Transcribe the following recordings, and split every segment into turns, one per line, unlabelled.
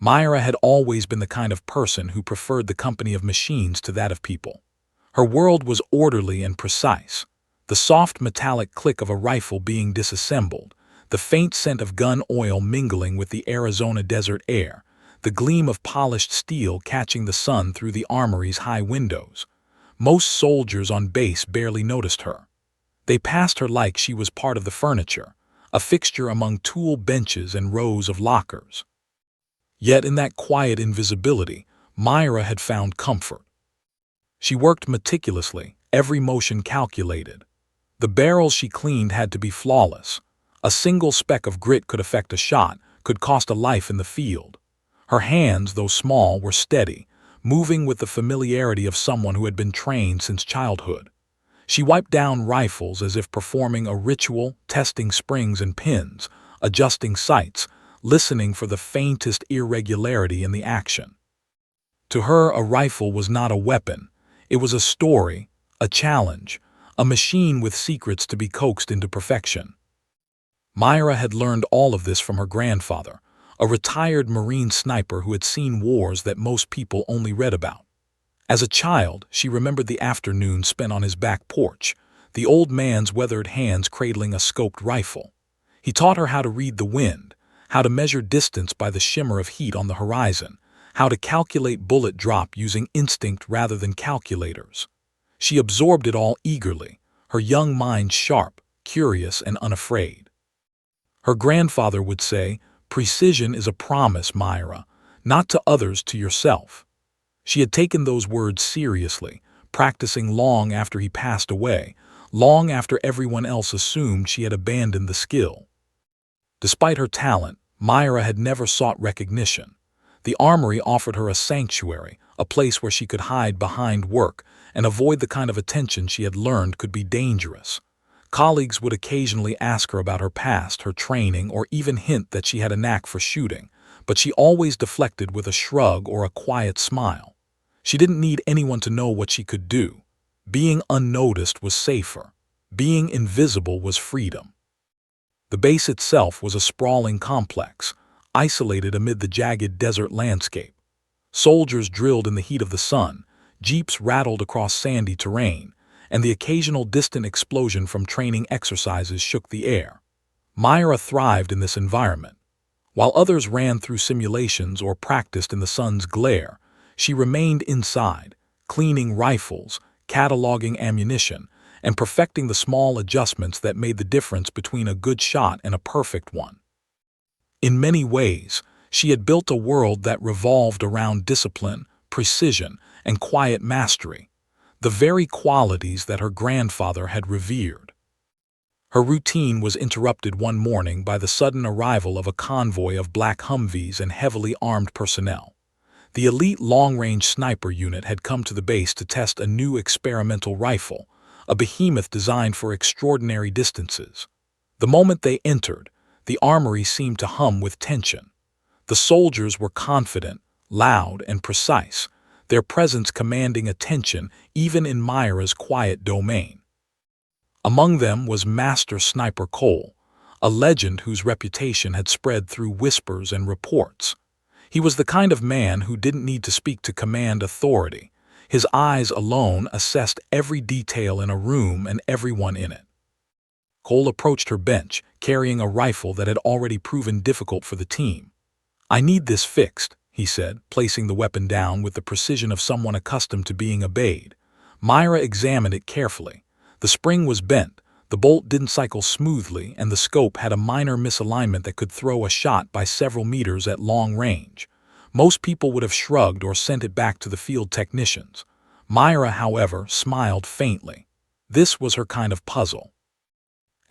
Myra had always been the kind of person who preferred the company of machines to that of people. Her world was orderly and precise. The soft metallic click of a rifle being disassembled, the faint scent of gun oil mingling with the Arizona desert air, the gleam of polished steel catching the sun through the armory's high windows. Most soldiers on base barely noticed her. They passed her like she was part of the furniture, a fixture among tool benches and rows of lockers. Yet in that quiet invisibility, Myra had found comfort. She worked meticulously, every motion calculated. The barrels she cleaned had to be flawless. A single speck of grit could affect a shot, could cost a life in the field. Her hands, though small, were steady, moving with the familiarity of someone who had been trained since childhood. She wiped down rifles as if performing a ritual, testing springs and pins, adjusting sights, listening for the faintest irregularity in the action. To her, a rifle was not a weapon. It was a story, a challenge, a machine with secrets to be coaxed into perfection. Myra had learned all of this from her grandfather, a retired Marine sniper who had seen wars that most people only read about. As a child, she remembered the afternoons spent on his back porch, the old man's weathered hands cradling a scoped rifle. He taught her how to read the wind, how to measure distance by the shimmer of heat on the horizon, how to calculate bullet drop using instinct rather than calculators. She absorbed it all eagerly, her young mind sharp, curious, and unafraid. Her grandfather would say, "Precision is a promise, Myra, not to others, to yourself." She had taken those words seriously, practicing long after he passed away, long after everyone else assumed she had abandoned the skill. Despite her talent, Myra had never sought recognition. The armory offered her a sanctuary, a place where she could hide behind work and avoid the kind of attention she had learned could be dangerous. Colleagues would occasionally ask her about her past, her training, or even hint that she had a knack for shooting, but she always deflected with a shrug or a quiet smile. She didn't need anyone to know what she could do. Being unnoticed was safer. Being invisible was freedom. The base itself was a sprawling complex, isolated amid the jagged desert landscape. Soldiers drilled in the heat of the sun, jeeps rattled across sandy terrain, and the occasional distant explosion from training exercises shook the air. Myra thrived in this environment. While others ran through simulations or practiced in the sun's glare, she remained inside, cleaning rifles, cataloging ammunition, and perfecting the small adjustments that made the difference between a good shot and a perfect one. In many ways, she had built a world that revolved around discipline, precision, and quiet mastery, the very qualities that her grandfather had revered. Her routine was interrupted one morning by the sudden arrival of a convoy of black Humvees and heavily armed personnel. The elite long-range sniper unit had come to the base to test a new experimental rifle, a behemoth designed for extraordinary distances. The moment they entered, the armory seemed to hum with tension. The soldiers were confident, loud, and precise, their presence commanding attention even in Myra's quiet domain. Among them was Master Sniper Cole, a legend whose reputation had spread through whispers and reports. He was the kind of man who didn't need to speak to command authority. His eyes alone assessed every detail in a room and everyone in it. Cole approached her bench, carrying a rifle that had already proven difficult for the team. "I need this fixed," he said, placing the weapon down with the precision of someone accustomed to being obeyed. Myra examined it carefully. The spring was bent, the bolt didn't cycle smoothly, and the scope had a minor misalignment that could throw a shot by several meters at long range. Most people would have shrugged or sent it back to the field technicians. Myra, however, smiled faintly. This was her kind of puzzle.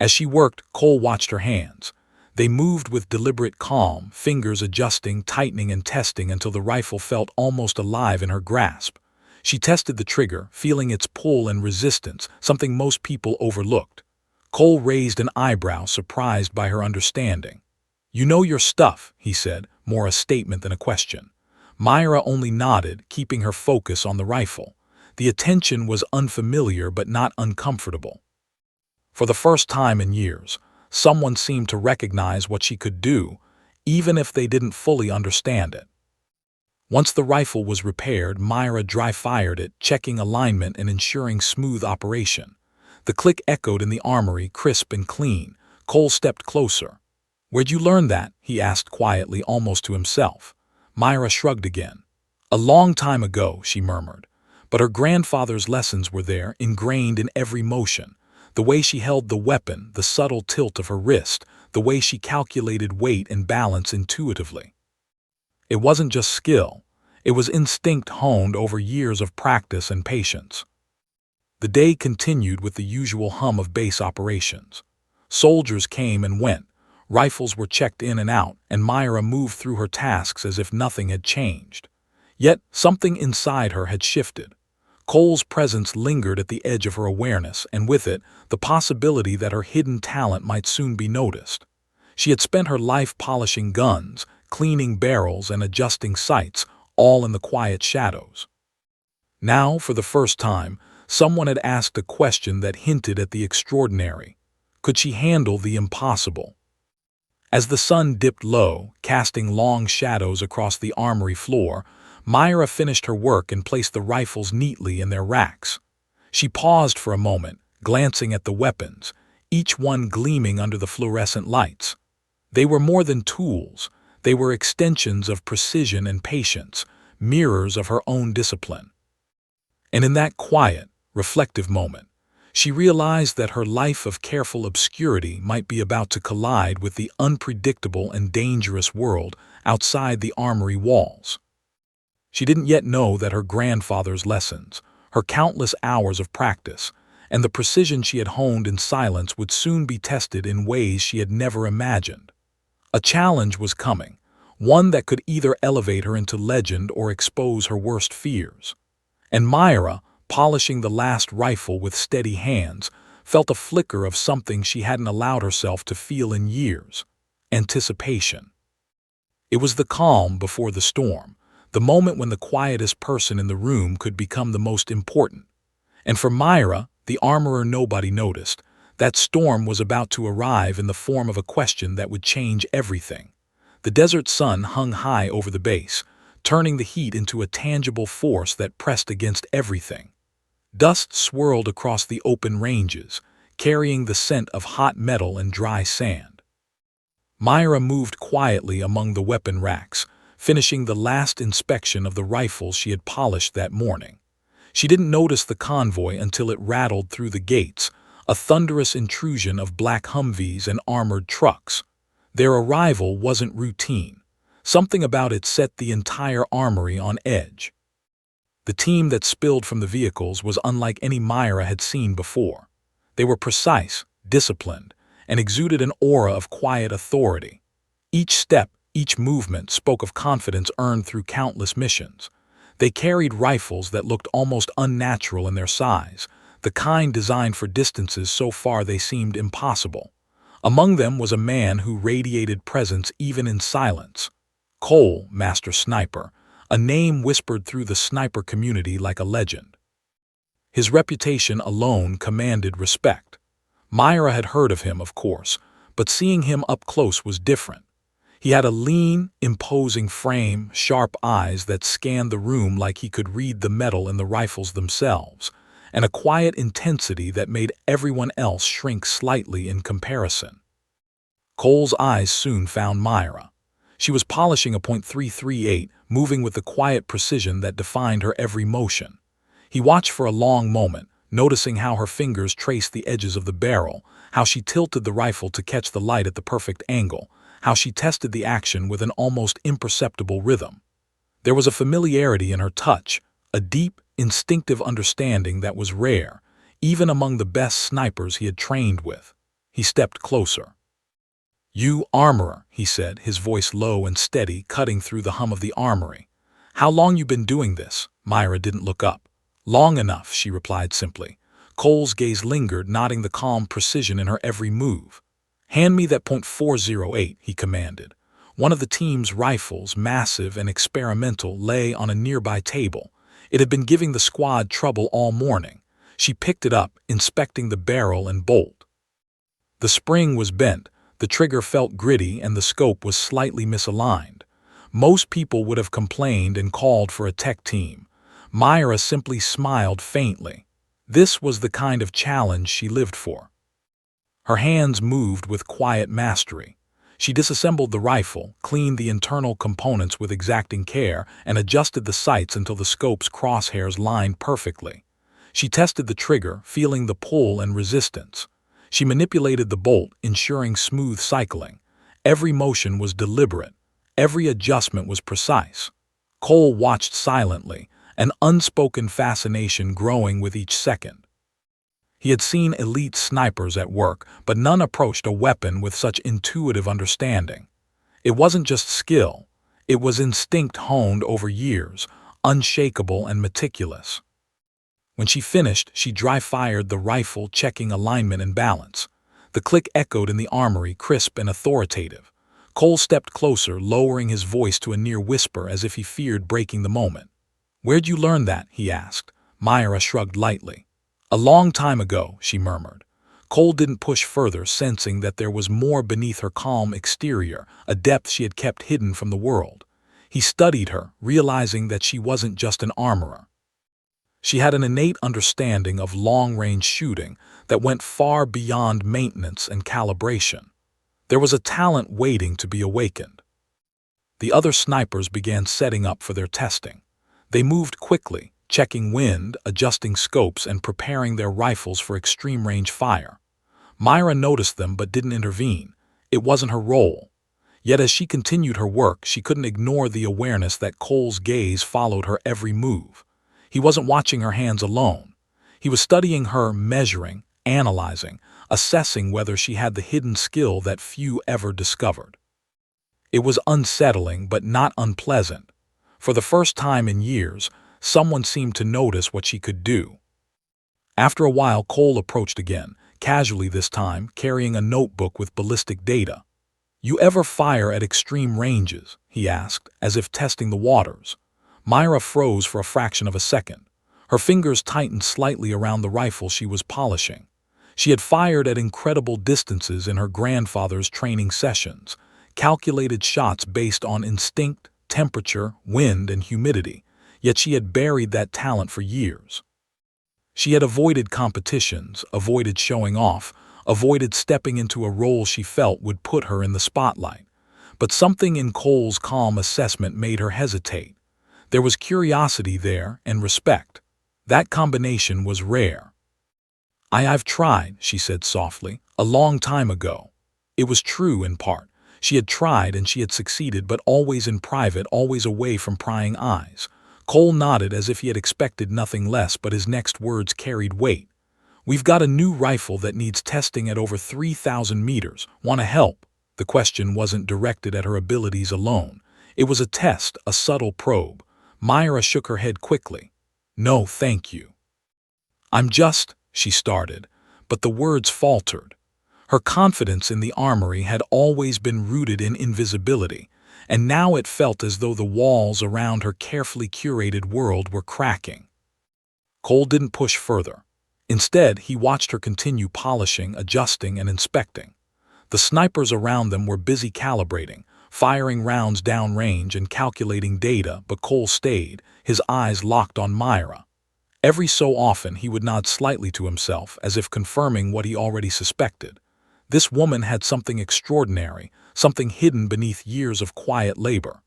As she worked, Cole watched her hands. They moved with deliberate calm, fingers adjusting, tightening, and testing until the rifle felt almost alive in her grasp. She tested the trigger, feeling its pull and resistance, something most people overlooked. Cole raised an eyebrow, surprised by her understanding. "You know your stuff," he said, more a statement than a question. Myra only nodded, keeping her focus on the rifle. The attention was unfamiliar but not uncomfortable. For the first time in years, someone seemed to recognize what she could do, even if they didn't fully understand it. Once the rifle was repaired, Myra dry-fired it, checking alignment and ensuring smooth operation. The click echoed in the armory, crisp and clean. Cole stepped closer. "Where'd you learn that?" he asked quietly, almost to himself. Myra shrugged again. "A long time ago," she murmured. But her grandfather's lessons were there, ingrained in every motion. The way she held the weapon, the subtle tilt of her wrist, the way she calculated weight and balance intuitively. It wasn't just skill. It was instinct honed over years of practice and patience. The day continued with the usual hum of base operations. Soldiers came and went. Rifles were checked in and out, and Myra moved through her tasks as if nothing had changed. Yet something inside her had shifted. Cole's presence lingered at the edge of her awareness, and with it, the possibility that her hidden talent might soon be noticed. She had spent her life polishing guns, cleaning barrels, and adjusting sights, all in the quiet shadows. Now, for the first time, someone had asked a question that hinted at the extraordinary. Could she handle the impossible? As the sun dipped low, casting long shadows across the armory floor, Myra finished her work and placed the rifles neatly in their racks. She paused for a moment, glancing at the weapons, each one gleaming under the fluorescent lights. They were more than tools. They were extensions of precision and patience, mirrors of her own discipline. And in that quiet, reflective moment, she realized that her life of careful obscurity might be about to collide with the unpredictable and dangerous world outside the armory walls. She didn't yet know that her grandfather's lessons, her countless hours of practice, and the precision she had honed in silence would soon be tested in ways she had never imagined. A challenge was coming, one that could either elevate her into legend or expose her worst fears. And Myra, polishing the last rifle with steady hands, felt a flicker of something she hadn't allowed herself to feel in years: anticipation. It was the calm before the storm, the moment when the quietest person in the room could become the most important. And for Myra, the armorer nobody noticed, that storm was about to arrive in the form of a question that would change everything. The desert sun hung high over the base, turning the heat into a tangible force that pressed against everything. Dust swirled across the open ranges, carrying the scent of hot metal and dry sand. Myra moved quietly among the weapon racks, finishing the last inspection of the rifles she had polished that morning. She didn't notice the convoy until it rattled through the gates, a thunderous intrusion of black Humvees and armored trucks. Their arrival wasn't routine. Something about it set the entire armory on edge. The team that spilled from the vehicles was unlike any Myra had seen before. They were precise, disciplined, and exuded an aura of quiet authority. Each step, each movement spoke of confidence earned through countless missions. They carried rifles that looked almost unnatural in their size, the kind designed for distances so far they seemed impossible. Among them was a man who radiated presence even in silence. Cole, Master Sniper, a name whispered through the sniper community like a legend. His reputation alone commanded respect. Myra had heard of him, of course, but seeing him up close was different. He had a lean, imposing frame, sharp eyes that scanned the room like he could read the metal in the rifles themselves, and a quiet intensity that made everyone else shrink slightly in comparison. Cole's eyes soon found Myra. She was polishing a .338, moving with the quiet precision that defined her every motion. He watched for a long moment, noticing how her fingers traced the edges of the barrel, how she tilted the rifle to catch the light at the perfect angle, how she tested the action with an almost imperceptible rhythm. There was a familiarity in her touch, a deep, instinctive understanding that was rare, even among the best snipers he had trained with. He stepped closer. "You, armorer," he said, his voice low and steady, cutting through the hum of the armory. "How long you been doing this?" Myra didn't look up. "Long enough," she replied simply. Cole's gaze lingered, noting the calm precision in her every move. "Hand me that .408, he commanded. One of the team's rifles, massive and experimental, lay on a nearby table. It had been giving the squad trouble all morning. She picked it up, inspecting the barrel and bolt. The spring was bent, the trigger felt gritty, and the scope was slightly misaligned. Most people would have complained and called for a tech team. Myra simply smiled faintly. This was the kind of challenge she lived for. Her hands moved with quiet mastery. She disassembled the rifle, cleaned the internal components with exacting care, and adjusted the sights until the scope's crosshairs lined perfectly. She tested the trigger, feeling the pull and resistance. She manipulated the bolt, ensuring smooth cycling. Every motion was deliberate. Every adjustment was precise. Cole watched silently, an unspoken fascination growing with each second. He had seen elite snipers at work, but none approached a weapon with such intuitive understanding. It wasn't just skill, it was instinct honed over years, unshakable and meticulous. When she finished, she dry-fired the rifle, checking alignment and balance. The click echoed in the armory, crisp and authoritative. Cole stepped closer, lowering his voice to a near whisper as if he feared breaking the moment. "Where'd you learn that?" he asked. Myra shrugged lightly. "A long time ago," she murmured. Cole didn't push further, sensing that there was more beneath her calm exterior, a depth she had kept hidden from the world. He studied her, realizing that she wasn't just an armorer. She had an innate understanding of long-range shooting that went far beyond maintenance and calibration. There was a talent waiting to be awakened. The other snipers began setting up for their testing. They moved quickly, checking wind, adjusting scopes, and preparing their rifles for extreme-range fire. Myra noticed them but didn't intervene. It wasn't her role. Yet as she continued her work, she couldn't ignore the awareness that Cole's gaze followed her every move. He wasn't watching her hands alone. He was studying her, measuring, analyzing, assessing whether she had the hidden skill that few ever discovered. It was unsettling but not unpleasant. For the first time in years, someone seemed to notice what she could do. After a while, Cole approached again, casually this time, carrying a notebook with ballistic data. "You ever fire at extreme ranges?" he asked, as if testing the waters. Myra froze for a fraction of a second. Her fingers tightened slightly around the rifle she was polishing. She had fired at incredible distances in her grandfather's training sessions, calculated shots based on instinct, temperature, wind, and humidity, yet she had buried that talent for years. She had avoided competitions, avoided showing off, avoided stepping into a role she felt would put her in the spotlight. But something in Cole's calm assessment made her hesitate. There was curiosity there and respect. That combination was rare. "I've tried," she said softly, "a long time ago." It was true in part. She had tried and she had succeeded, but always in private, always away from prying eyes. Cole nodded as if he had expected nothing less, but his next words carried weight. "We've got a new rifle that needs testing at over 3,000 meters. Want to help?" The question wasn't directed at her abilities alone. It was a test, a subtle probe. Myra shook her head quickly. "No, thank you." She started, but the words faltered. Her confidence in the armory had always been rooted in invisibility, and now it felt as though the walls around her carefully curated world were cracking. Cole didn't push further. Instead, he watched her continue polishing, adjusting, and inspecting. The snipers around them were busy calibrating, firing rounds downrange and calculating data, but Cole stayed, his eyes locked on Myra. Every so often he would nod slightly to himself, as if confirming what he already suspected. This woman had something extraordinary, something hidden beneath years of quiet labor.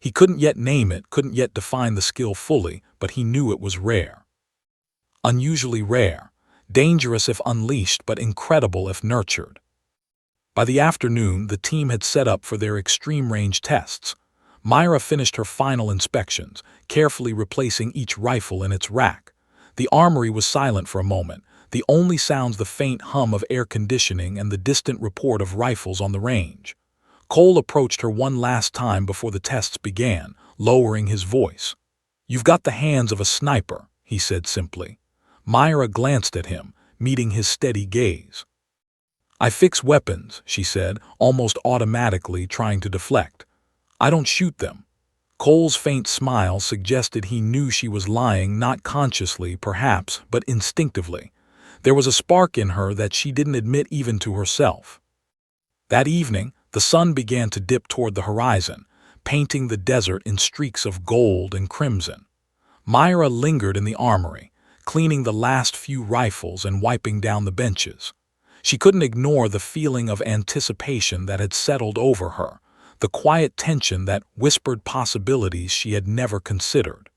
He couldn't yet name it, couldn't yet define the skill fully, but he knew it was rare. Unusually rare, dangerous if unleashed, but incredible if nurtured. By the afternoon, the team had set up for their extreme-range tests. Myra finished her final inspections, carefully replacing each rifle in its rack. The armory was silent for a moment, the only sounds the faint hum of air conditioning and the distant report of rifles on the range. Cole approached her one last time before the tests began, lowering his voice. "You've got the hands of a sniper," he said simply. Myra glanced at him, meeting his steady gaze. "I fix weapons," she said, almost automatically trying to deflect. "I don't shoot them." Cole's faint smile suggested he knew she was lying, not consciously, perhaps, but instinctively. There was a spark in her that she didn't admit even to herself. That evening, the sun began to dip toward the horizon, painting the desert in streaks of gold and crimson. Myra lingered in the armory, cleaning the last few rifles and wiping down the benches. She couldn't ignore the feeling of anticipation that had settled over her, the quiet tension that whispered possibilities she had never considered.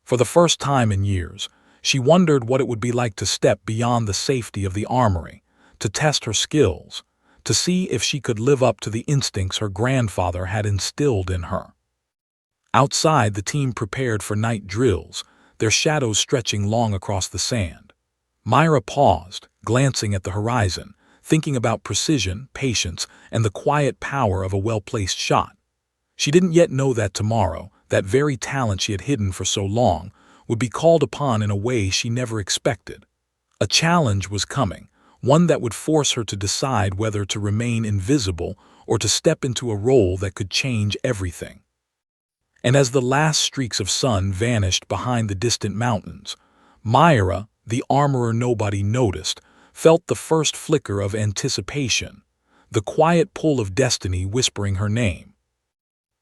For the first time in years, she wondered what it would be like to step beyond the safety of the armory, to test her skills, to see if she could live up to the instincts her grandfather had instilled in her. Outside, the team prepared for night drills, their shadows stretching long across the sand. Myra paused, glancing at the horizon, thinking about precision, patience, and the quiet power of a well-placed shot. She didn't yet know that tomorrow, that very talent she had hidden for so long, would be called upon in a way she never expected. A challenge was coming, one that would force her to decide whether to remain invisible or to step into a role that could change everything. And as the last streaks of sun vanished behind the distant mountains, Myra, the armorer nobody noticed, felt the first flicker of anticipation, the quiet pull of destiny whispering her name.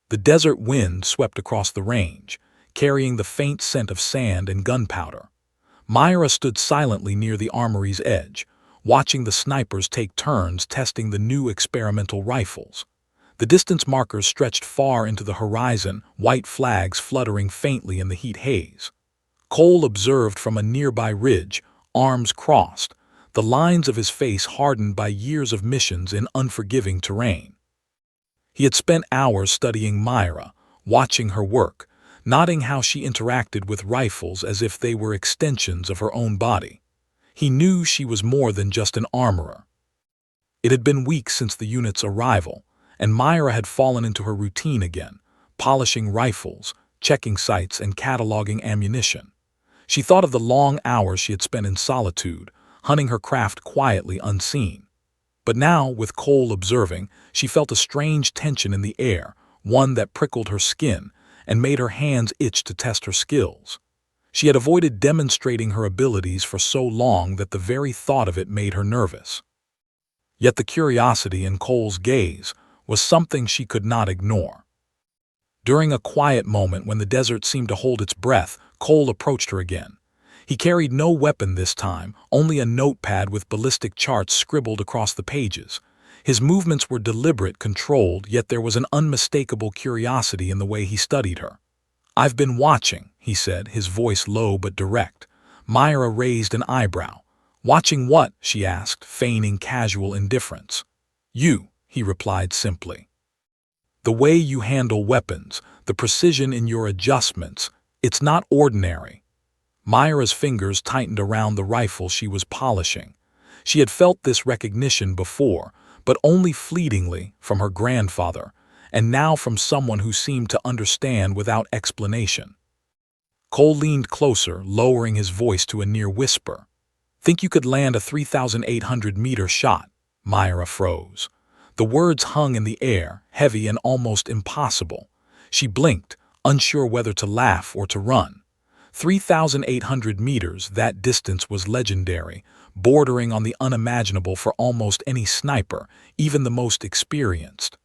The desert wind swept across the range, carrying the faint scent of sand and gunpowder. Myra stood silently near the armory's edge, watching the snipers take turns testing the new experimental rifles. The distance markers stretched far into the horizon, white flags fluttering faintly in the heat haze. Cole observed from a nearby ridge, arms crossed, the lines of his face hardened by years of missions in unforgiving terrain. He had spent hours studying Myra, watching her work, noting how she interacted with rifles as if they were extensions of her own body. He knew she was more than just an armorer. It had been weeks since the unit's arrival, and Myra had fallen into her routine again, polishing rifles, checking sights, and cataloging ammunition. She thought of the long hours she had spent in solitude, hunting her craft quietly unseen. But now, with Cole observing, she felt a strange tension in the air, one that prickled her skin and made her hands itch to test her skills. She had avoided demonstrating her abilities for so long that the very thought of it made her nervous. Yet the curiosity in Cole's gaze was something she could not ignore. During a quiet moment when the desert seemed to hold its breath, Cole approached her again. He carried no weapon this time, only a notepad with ballistic charts scribbled across the pages. His movements were deliberate, controlled, yet there was an unmistakable curiosity in the way he studied her. "I've been watching," he said, his voice low but direct. Myra raised an eyebrow. "Watching what?" she asked, feigning casual indifference. "You," he replied simply. "The way you handle weapons, the precision in your adjustments, it's not ordinary." Myra's fingers tightened around the rifle she was polishing. She had felt this recognition before, but only fleetingly, from her grandfather, and now from someone who seemed to understand without explanation. Cole leaned closer, lowering his voice to a near whisper. "Think you could land a 3,800-meter shot?" Myra froze. The words hung in the air, heavy and almost impossible. She blinked, unsure whether to laugh or to run. 3,800 meters, that distance was legendary, bordering on the unimaginable for almost any sniper, even the most experienced.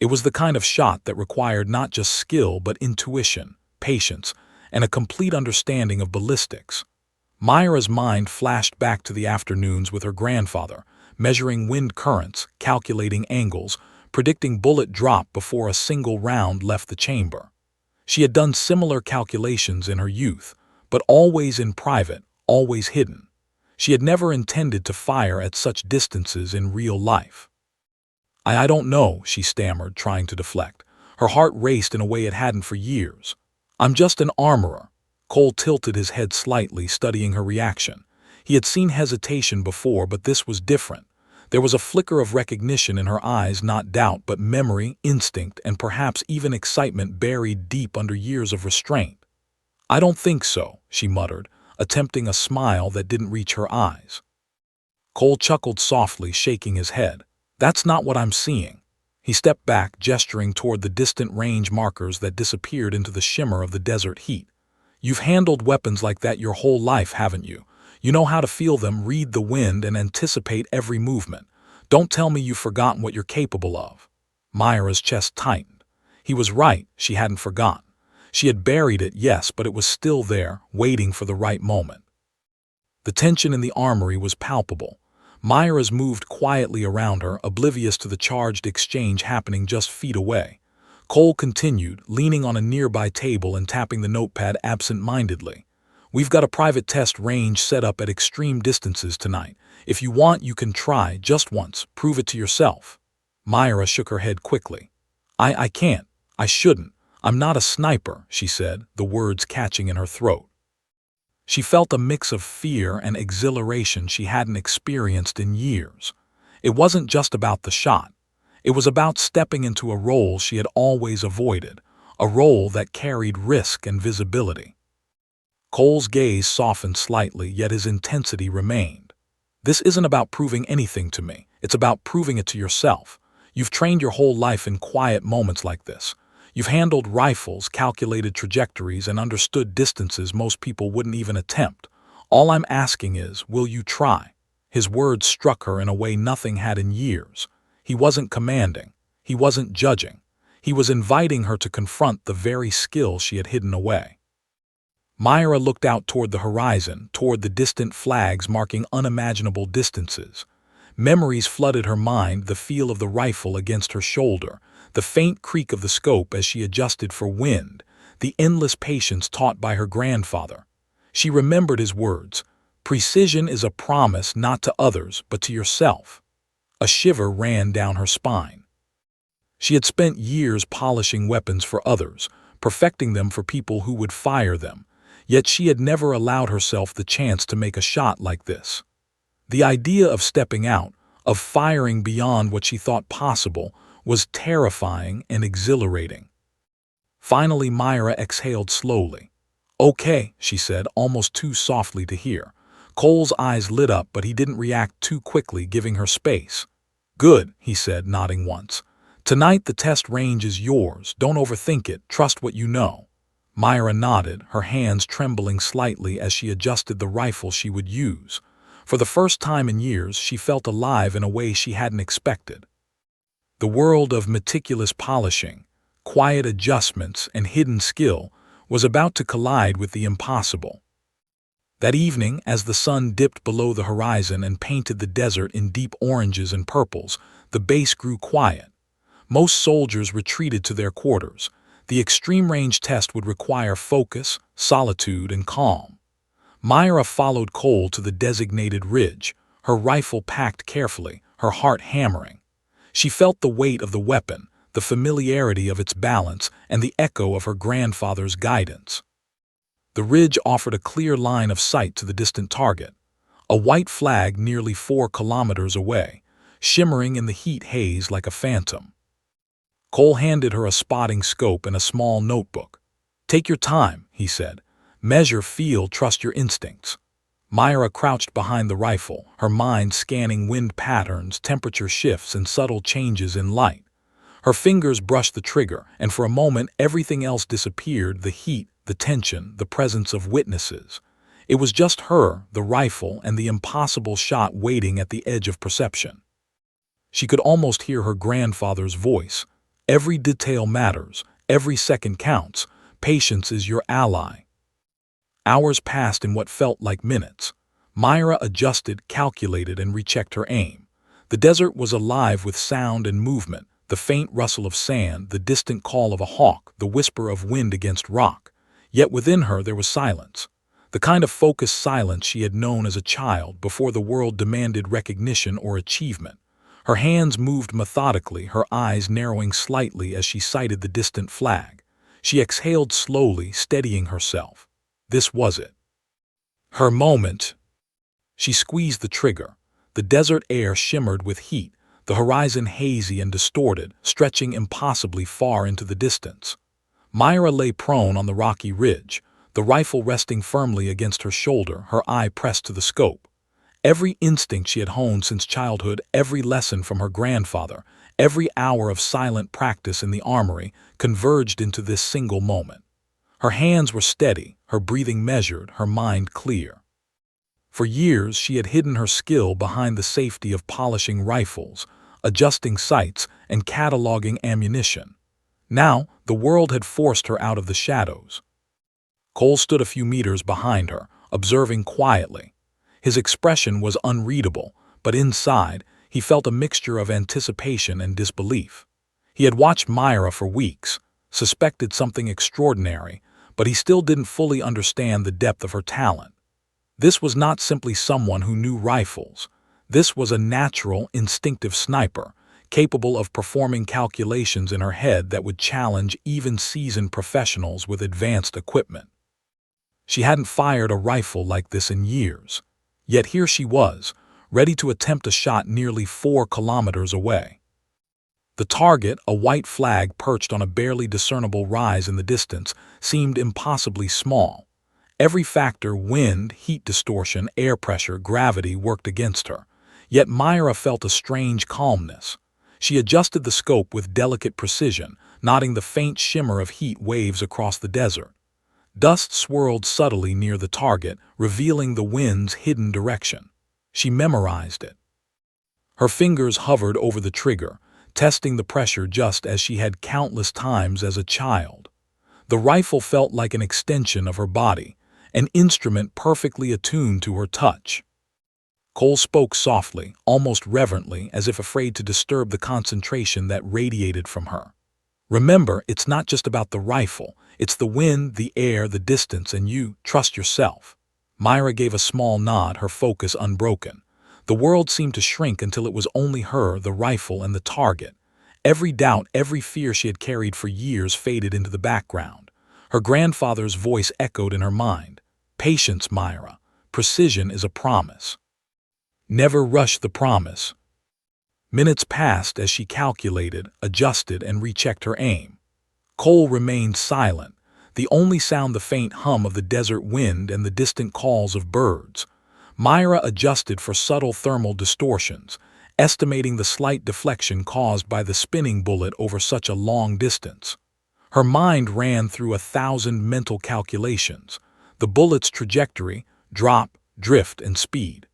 It was the kind of shot that required not just skill but intuition, patience, and a complete understanding of ballistics. Myra's mind flashed back to the afternoons with her grandfather, measuring wind currents, calculating angles, predicting bullet drop before a single round left the chamber. She had done similar calculations in her youth, but always in private, always hidden. She had never intended to fire at such distances in real life. I don't know," she stammered, trying to deflect. Her heart raced in a way it hadn't for years. "I'm just an armorer." Cole tilted his head slightly, studying her reaction. He had seen hesitation before, but this was different. There was a flicker of recognition in her eyes, not doubt, but memory, instinct, and perhaps even excitement buried deep under years of restraint. "I don't think so," she muttered, attempting a smile that didn't reach her eyes. Cole chuckled softly, shaking his head. "That's not what I'm seeing." He stepped back, gesturing toward the distant range markers that disappeared into the shimmer of the desert heat. "You've handled weapons like that your whole life, haven't you? You know how to feel them, read the wind, and anticipate every movement. Don't tell me you've forgotten what you're capable of." Myra's chest tightened. He was right, she hadn't forgotten. She had buried it, yes, but it was still there, waiting for the right moment. The tension in the armory was palpable. Myra's moved quietly around her, oblivious to the charged exchange happening just feet away. Cole continued, leaning on a nearby table and tapping the notepad absent-mindedly. "We've got a private test range set up at extreme distances tonight. If you want, you can try, just once, prove it to yourself." Myra shook her head quickly. I can't. I shouldn't. I'm not a sniper," she said, the words catching in her throat. She felt a mix of fear and exhilaration she hadn't experienced in years. It wasn't just about the shot. It was about stepping into a role she had always avoided, a role that carried risk and visibility. Cole's gaze softened slightly, yet his intensity remained. "This isn't about proving anything to me. It's about proving it to yourself. You've trained your whole life in quiet moments like this. You've handled rifles, calculated trajectories, and understood distances most people wouldn't even attempt. All I'm asking is, will you try?" His words struck her in a way nothing had in years. He wasn't commanding. He wasn't judging. He was inviting her to confront the very skill she had hidden away. Myra looked out toward the horizon, toward the distant flags marking unimaginable distances. Memories flooded her mind, the feel of the rifle against her shoulder, the faint creak of the scope as she adjusted for wind, the endless patience taught by her grandfather. She remembered his words, "Precision is a promise not to others, but to yourself." A shiver ran down her spine. She had spent years polishing weapons for others, perfecting them for people who would fire them, yet she had never allowed herself the chance to make a shot like this. The idea of stepping out, of firing beyond what she thought possible, was terrifying and exhilarating. Finally, Myra exhaled slowly. "Okay," she said, almost too softly to hear. Cole's eyes lit up, but he didn't react too quickly, giving her space. "Good," he said, nodding once. "Tonight the test range is yours. Don't overthink it. Trust what you know." Myra nodded, her hands trembling slightly as she adjusted the rifle she would use. For the first time in years, she felt alive in a way she hadn't expected. The world of meticulous polishing, quiet adjustments, and hidden skill was about to collide with the impossible. That evening, as the sun dipped below the horizon and painted the desert in deep oranges and purples, the base grew quiet. Most soldiers retreated to their quarters. The extreme range test would require focus, solitude, and calm. Myra followed Cole to the designated ridge, her rifle packed carefully, her heart hammering. She felt the weight of the weapon, the familiarity of its balance, and the echo of her grandfather's guidance. The ridge offered a clear line of sight to the distant target, a white flag nearly 4 kilometers away, shimmering in the heat haze like a phantom. Cole handed her a spotting scope and a small notebook. "Take your time," he said. "Measure, feel, trust your instincts." Myra crouched behind the rifle, her mind scanning wind patterns, temperature shifts, and subtle changes in light. Her fingers brushed the trigger, and for a moment everything else disappeared, the heat, the tension, the presence of witnesses. It was just her, the rifle, and the impossible shot waiting at the edge of perception. She could almost hear her grandfather's voice. "Every detail matters. Every second counts. Patience is your ally." Hours passed in what felt like minutes. Myra adjusted, calculated, and rechecked her aim. The desert was alive with sound and movement, the faint rustle of sand, the distant call of a hawk, the whisper of wind against rock. Yet within her there was silence. The kind of focused silence she had known as a child before the world demanded recognition or achievement. Her hands moved methodically, her eyes narrowing slightly as she sighted the distant flag. She exhaled slowly, steadying herself. This was it. Her moment. She squeezed the trigger. The desert air shimmered with heat, the horizon hazy and distorted, stretching impossibly far into the distance. Myra lay prone on the rocky ridge, the rifle resting firmly against her shoulder, her eye pressed to the scope. Every instinct she had honed since childhood, every lesson from her grandfather, every hour of silent practice in the armory converged into this single moment. Her hands were steady, her breathing measured, her mind clear. For years she had hidden her skill behind the safety of polishing rifles, adjusting sights, and cataloging ammunition. Now, the world had forced her out of the shadows. Cole stood a few meters behind her, observing quietly. His expression was unreadable, but inside, he felt a mixture of anticipation and disbelief. He had watched Myra for weeks, suspected something extraordinary, but he still didn't fully understand the depth of her talent. This was not simply someone who knew rifles. This was a natural, instinctive sniper, capable of performing calculations in her head that would challenge even seasoned professionals with advanced equipment. She hadn't fired a rifle like this in years. Yet here she was, ready to attempt a shot nearly 4 kilometers away. The target, a white flag perched on a barely discernible rise in the distance, seemed impossibly small. Every factor, wind, heat distortion, air pressure, gravity, worked against her. Yet Myra felt a strange calmness. She adjusted the scope with delicate precision, noting the faint shimmer of heat waves across the desert. Dust swirled subtly near the target, revealing the wind's hidden direction. She memorized it. Her fingers hovered over the trigger, testing the pressure just as she had countless times as a child. The rifle felt like an extension of her body, an instrument perfectly attuned to her touch. Cole spoke softly, almost reverently, as if afraid to disturb the concentration that radiated from her. Remember, it's not just about the rifle. It's the wind, the air, the distance, and you. Trust yourself. Myra gave a small nod, her focus unbroken. The world seemed to shrink until it was only her, the rifle, and the target. Every doubt, every fear she had carried for years faded into the background. Her grandfather's voice echoed in her mind. Patience, Myra. Precision is a promise. Never rush the promise. Minutes passed as she calculated, adjusted, and rechecked her aim. Cole remained silent, the only sound the faint hum of the desert wind and the distant calls of birds. Myra adjusted for subtle thermal distortions, estimating the slight deflection caused by the spinning bullet over such a long distance. Her mind ran through 1,000 mental calculations, the bullet's trajectory, drop, drift, and speed.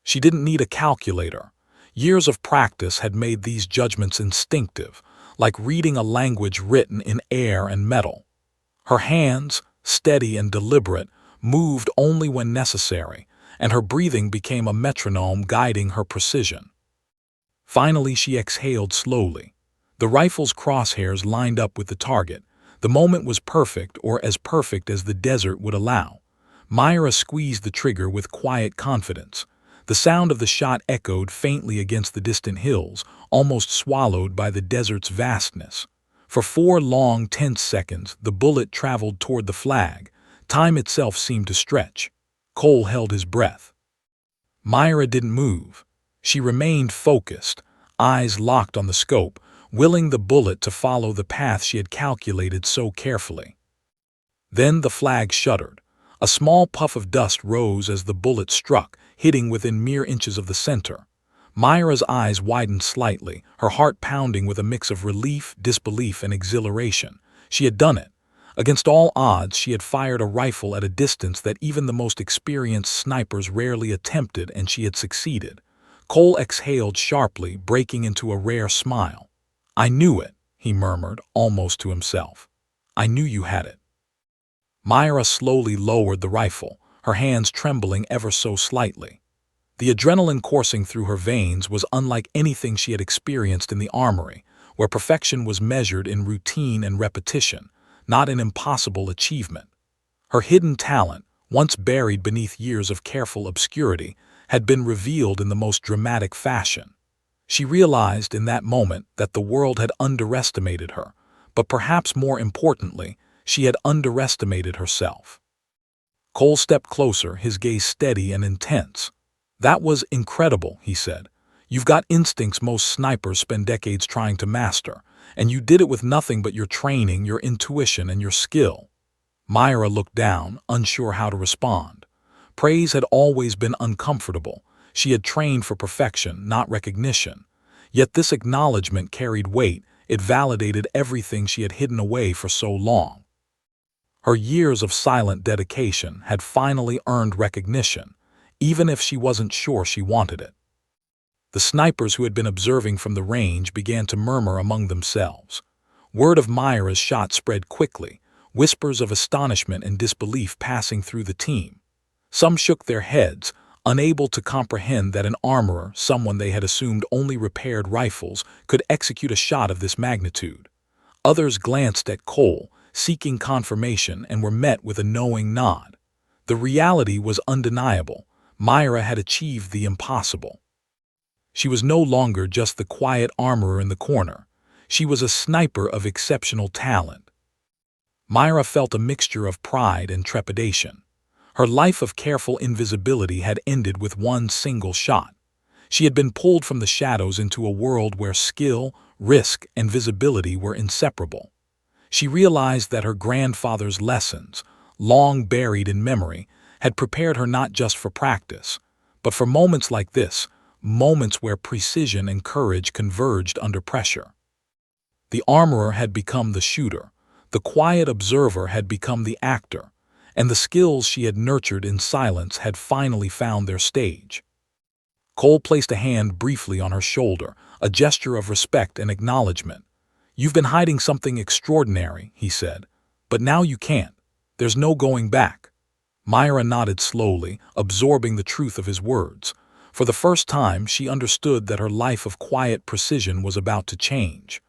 She didn't need a calculator. Years of practice had made these judgments instinctive, like reading a language written in air and metal. Her hands, steady and deliberate, moved only when necessary, and her breathing became a metronome guiding her precision. Finally, she exhaled slowly. The rifle's crosshairs lined up with the target. The moment was perfect, or as perfect as the desert would allow. Myra squeezed the trigger with quiet confidence. The sound of the shot echoed faintly against the distant hills, almost swallowed by the desert's vastness. For 4 long, tense seconds, the bullet traveled toward the flag. Time itself seemed to stretch. Cole held his breath. Myra didn't move. She remained focused, eyes locked on the scope, willing the bullet to follow the path she had calculated so carefully. Then the flag shuddered. A small puff of dust rose as the bullet struck, hitting within mere inches of the center. Myra's eyes widened slightly, her heart pounding with a mix of relief, disbelief, and exhilaration. She had done it. Against all odds, she had fired a rifle at a distance that even the most experienced snipers rarely attempted, and she had succeeded. Cole exhaled sharply, breaking into a rare smile. "I knew it," he murmured, almost to himself. "I knew you had it." Myra slowly lowered the rifle, her hands trembling ever so slightly. The adrenaline coursing through her veins was unlike anything she had experienced in the armory, where perfection was measured in routine and repetition, not in impossible achievement. Her hidden talent, once buried beneath years of careful obscurity, had been revealed in the most dramatic fashion. She realized in that moment that the world had underestimated her, but perhaps more importantly, she had underestimated herself. Cole stepped closer, his gaze steady and intense. "That was incredible," he said. "You've got instincts most snipers spend decades trying to master, and you did it with nothing but your training, your intuition, and your skill." Myra looked down, unsure how to respond. Praise had always been uncomfortable. She had trained for perfection, not recognition. Yet this acknowledgement carried weight. It validated everything she had hidden away for so long. Her years of silent dedication had finally earned recognition, even if she wasn't sure she wanted it. The snipers who had been observing from the range began to murmur among themselves. Word of Myra's shot spread quickly, whispers of astonishment and disbelief passing through the team. Some shook their heads, unable to comprehend that an armorer, someone they had assumed only repaired rifles, could execute a shot of this magnitude. Others glanced at Cole, seeking confirmation, and were met with a knowing nod. The reality was undeniable. Myra had achieved the impossible. She was no longer just the quiet armorer in the corner. She was a sniper of exceptional talent. Myra felt a mixture of pride and trepidation. Her life of careful invisibility had ended with one single shot. She had been pulled from the shadows into a world where skill, risk, and visibility were inseparable. She realized that her grandfather's lessons, long buried in memory, had prepared her not just for practice, but for moments like this, moments where precision and courage converged under pressure. The armorer had become the shooter, the quiet observer had become the actor, and the skills she had nurtured in silence had finally found their stage. Cole placed a hand briefly on her shoulder, a gesture of respect and acknowledgement. "You've been hiding something extraordinary," he said, "but now you can't. There's no going back." Myra nodded slowly, absorbing the truth of his words. For the first time, she understood that her life of quiet precision was about to change.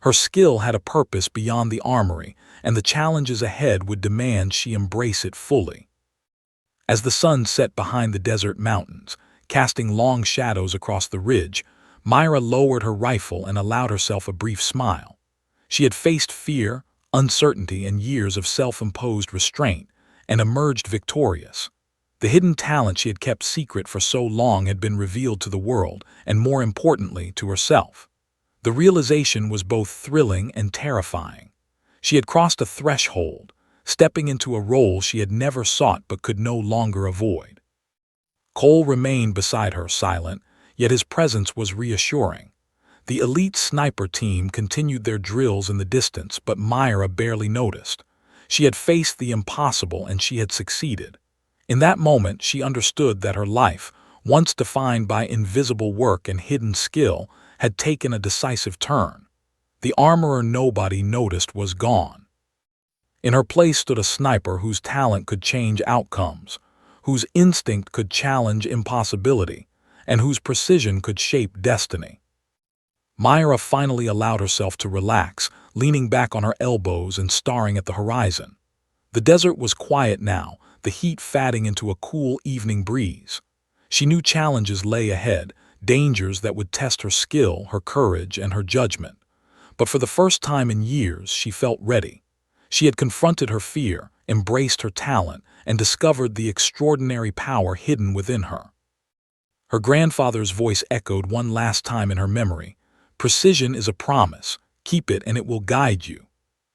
Her skill had a purpose beyond the armory, and the challenges ahead would demand she embrace it fully. As the sun set behind the desert mountains, casting long shadows across the ridge, Myra lowered her rifle and allowed herself a brief smile. She had faced fear, uncertainty, and years of self-imposed restraint, and emerged victorious. The hidden talent she had kept secret for so long had been revealed to the world, and more importantly, to herself. The realization was both thrilling and terrifying. She had crossed a threshold, stepping into a role she had never sought but could no longer avoid. Cole remained beside her, silent, yet his presence was reassuring. The elite sniper team continued their drills in the distance, but Myra barely noticed. She had faced the impossible and she had succeeded. In that moment, she understood that her life, once defined by invisible work and hidden skill, had taken a decisive turn. The armorer nobody noticed was gone. In her place stood a sniper whose talent could change outcomes, whose instinct could challenge impossibility, and whose precision could shape destiny. Myra finally allowed herself to relax, leaning back on her elbows and staring at the horizon. The desert was quiet now, the heat fatting into a cool evening breeze. She knew challenges lay ahead, dangers that would test her skill, her courage, and her judgment. But for the first time in years, she felt ready. She had confronted her fear, embraced her talent, and discovered the extraordinary power hidden within her. Her grandfather's voice echoed one last time in her memory. "Precision is a promise. Keep it and it will guide you."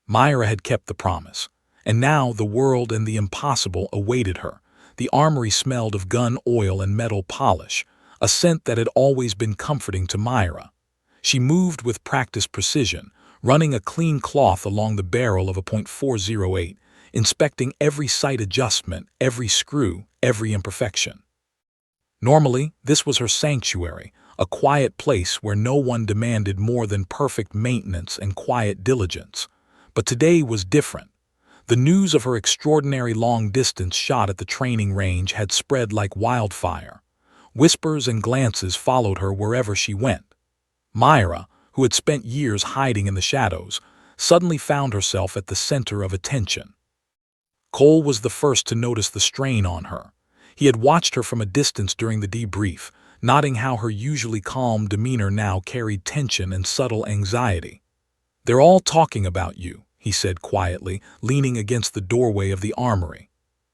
Myra had kept the promise. And now the world and the impossible awaited her. The armory smelled of gun oil and metal polish, a scent that had always been comforting to Myra. She moved with practiced precision, running a clean cloth along the barrel of a .408, inspecting every sight adjustment, every screw, every imperfection. Normally, this was her sanctuary, a quiet place where no one demanded more than perfect maintenance and quiet diligence. But today was different. The news of her extraordinary long-distance shot at the training range had spread like wildfire. Whispers and glances followed her wherever she went. Myra, who had spent years hiding in the shadows, suddenly found herself at the center of attention. Cole was the first to notice the strain on her. He had watched her from a distance during the debrief, noting how her usually calm demeanor now carried tension and subtle anxiety. "They're all talking about you," he said quietly, leaning against the doorway of the armory.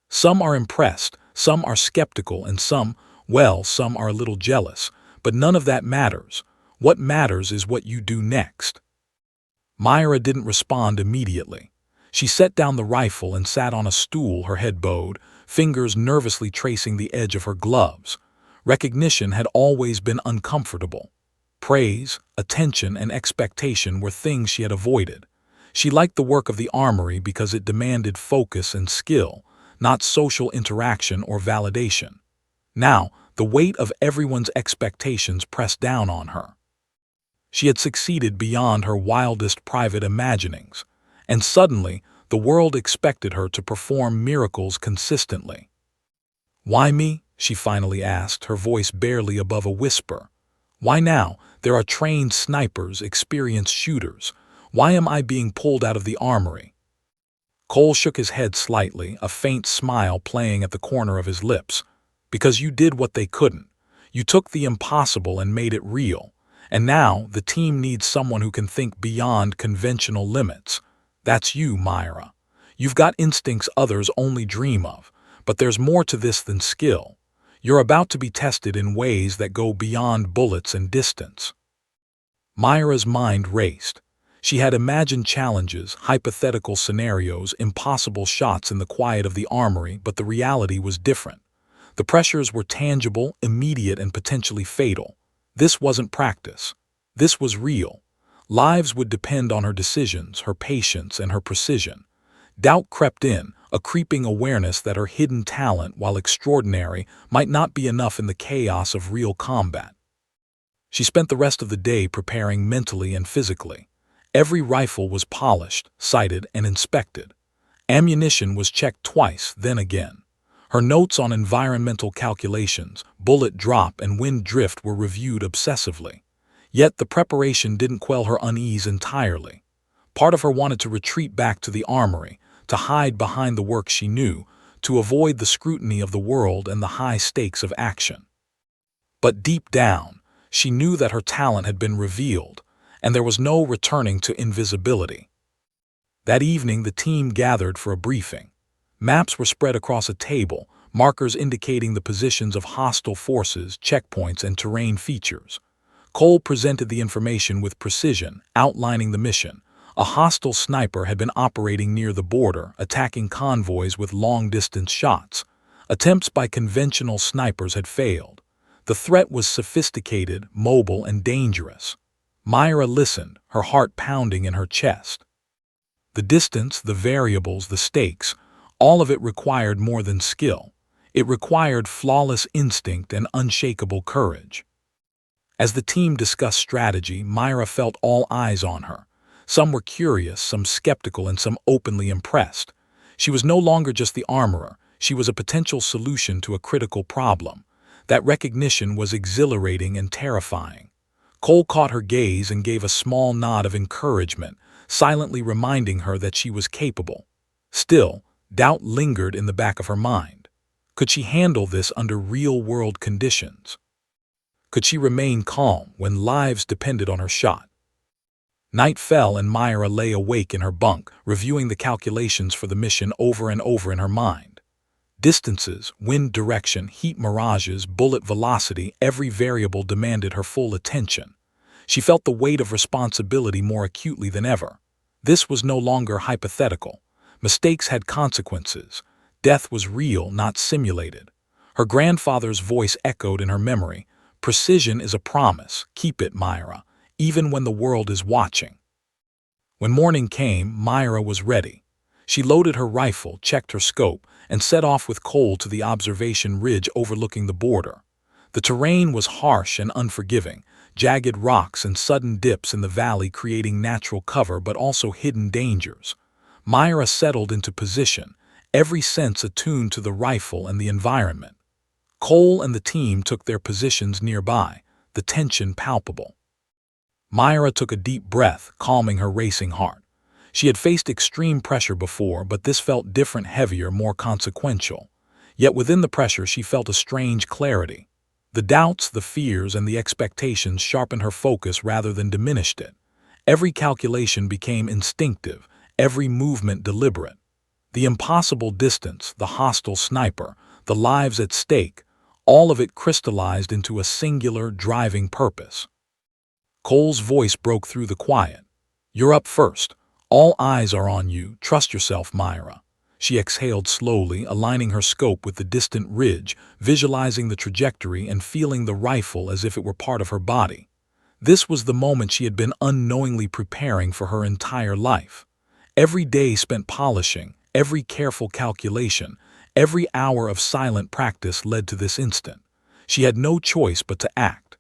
"Some are impressed, some are skeptical, and some are a little jealous, but none of that matters. What matters is what you do next." Myra didn't respond immediately. She set down the rifle and sat on a stool, her head bowed, fingers nervously tracing the edge of her gloves. Recognition had always been uncomfortable. Praise, attention, and expectation were things she had avoided. She liked the work of the armory because it demanded focus and skill, not social interaction or validation. Now, the weight of everyone's expectations pressed down on her. She had succeeded beyond her wildest private imaginings, and suddenly the world expected her to perform miracles consistently. "Why me?" she finally asked, her voice barely above a whisper. "Why now? There are trained snipers, experienced shooters. Why am I being pulled out of the armory?" Cole shook his head slightly, a faint smile playing at the corner of his lips. "Because you did what they couldn't. You took the impossible and made it real. And now the team needs someone who can think beyond conventional limits. That's you, Myra. You've got instincts others only dream of, but there's more to this than skill. You're about to be tested in ways that go beyond bullets and distance." Myra's mind raced. She had imagined challenges, hypothetical scenarios, impossible shots in the quiet of the armory, but the reality was different. The pressures were tangible, immediate, and potentially fatal. This wasn't practice. This was real. Lives would depend on her decisions, her patience, and her precision. Doubt crept in, a creeping awareness that her hidden talent, while extraordinary, might not be enough in the chaos of real combat. She spent the rest of the day preparing mentally and physically. Every rifle was polished, sighted, and inspected. Ammunition was checked twice, then again. Her notes on environmental calculations, bullet drop, and wind drift were reviewed obsessively. Yet the preparation didn't quell her unease entirely. Part of her wanted to retreat back to the armory, to hide behind the work she knew, to avoid the scrutiny of the world and the high stakes of action. But deep down, she knew that her talent had been revealed, and there was no returning to invisibility. That evening, the team gathered for a briefing. Maps were spread across a table, markers indicating the positions of hostile forces, checkpoints, and terrain features. Cole presented the information with precision, outlining the mission. A hostile sniper had been operating near the border, attacking convoys with long-distance shots. Attempts by conventional snipers had failed. The threat was sophisticated, mobile, and dangerous. Myra listened, her heart pounding in her chest. The distance, the variables, the stakes, all of it required more than skill. It required flawless instinct and unshakable courage. As the team discussed strategy, Myra felt all eyes on her. Some were curious, some skeptical, and some openly impressed. She was no longer just the armorer. She was a potential solution to a critical problem. That recognition was exhilarating and terrifying. Cole caught her gaze and gave a small nod of encouragement, silently reminding her that she was capable. Still, doubt lingered in the back of her mind. Could she handle this under real-world conditions? Could she remain calm when lives depended on her shot? Night fell and Myra lay awake in her bunk, reviewing the calculations for the mission over and over in her mind. Distances, wind direction, heat mirages, bullet velocity, every variable demanded her full attention. She felt the weight of responsibility more acutely than ever. This was no longer hypothetical. Mistakes had consequences. Death was real, not simulated. Her grandfather's voice echoed in her memory. "Precision is a promise. Keep it, Myra, even when the world is watching." When morning came, Myra was ready. She loaded her rifle, checked her scope, and set off with Cole to the observation ridge overlooking the border. The terrain was harsh and unforgiving, jagged rocks and sudden dips in the valley creating natural cover but also hidden dangers. Myra settled into position, every sense attuned to the rifle and the environment. Cole and the team took their positions nearby, the tension palpable. Myra took a deep breath, calming her racing heart. She had faced extreme pressure before, but this felt different, heavier, more consequential. Yet within the pressure she felt a strange clarity. The doubts, the fears, and the expectations sharpened her focus rather than diminished it. Every calculation became instinctive, every movement deliberate. The impossible distance, the hostile sniper, the lives at stake, all of it crystallized into a singular, driving purpose. Cole's voice broke through the quiet. "You're up first. All eyes are on you. Trust yourself, Myra." She exhaled slowly, aligning her scope with the distant ridge, visualizing the trajectory and feeling the rifle as if it were part of her body. This was the moment she had been unknowingly preparing for her entire life. Every day spent polishing, every careful calculation, every hour of silent practice led to this instant. She had no choice but to act.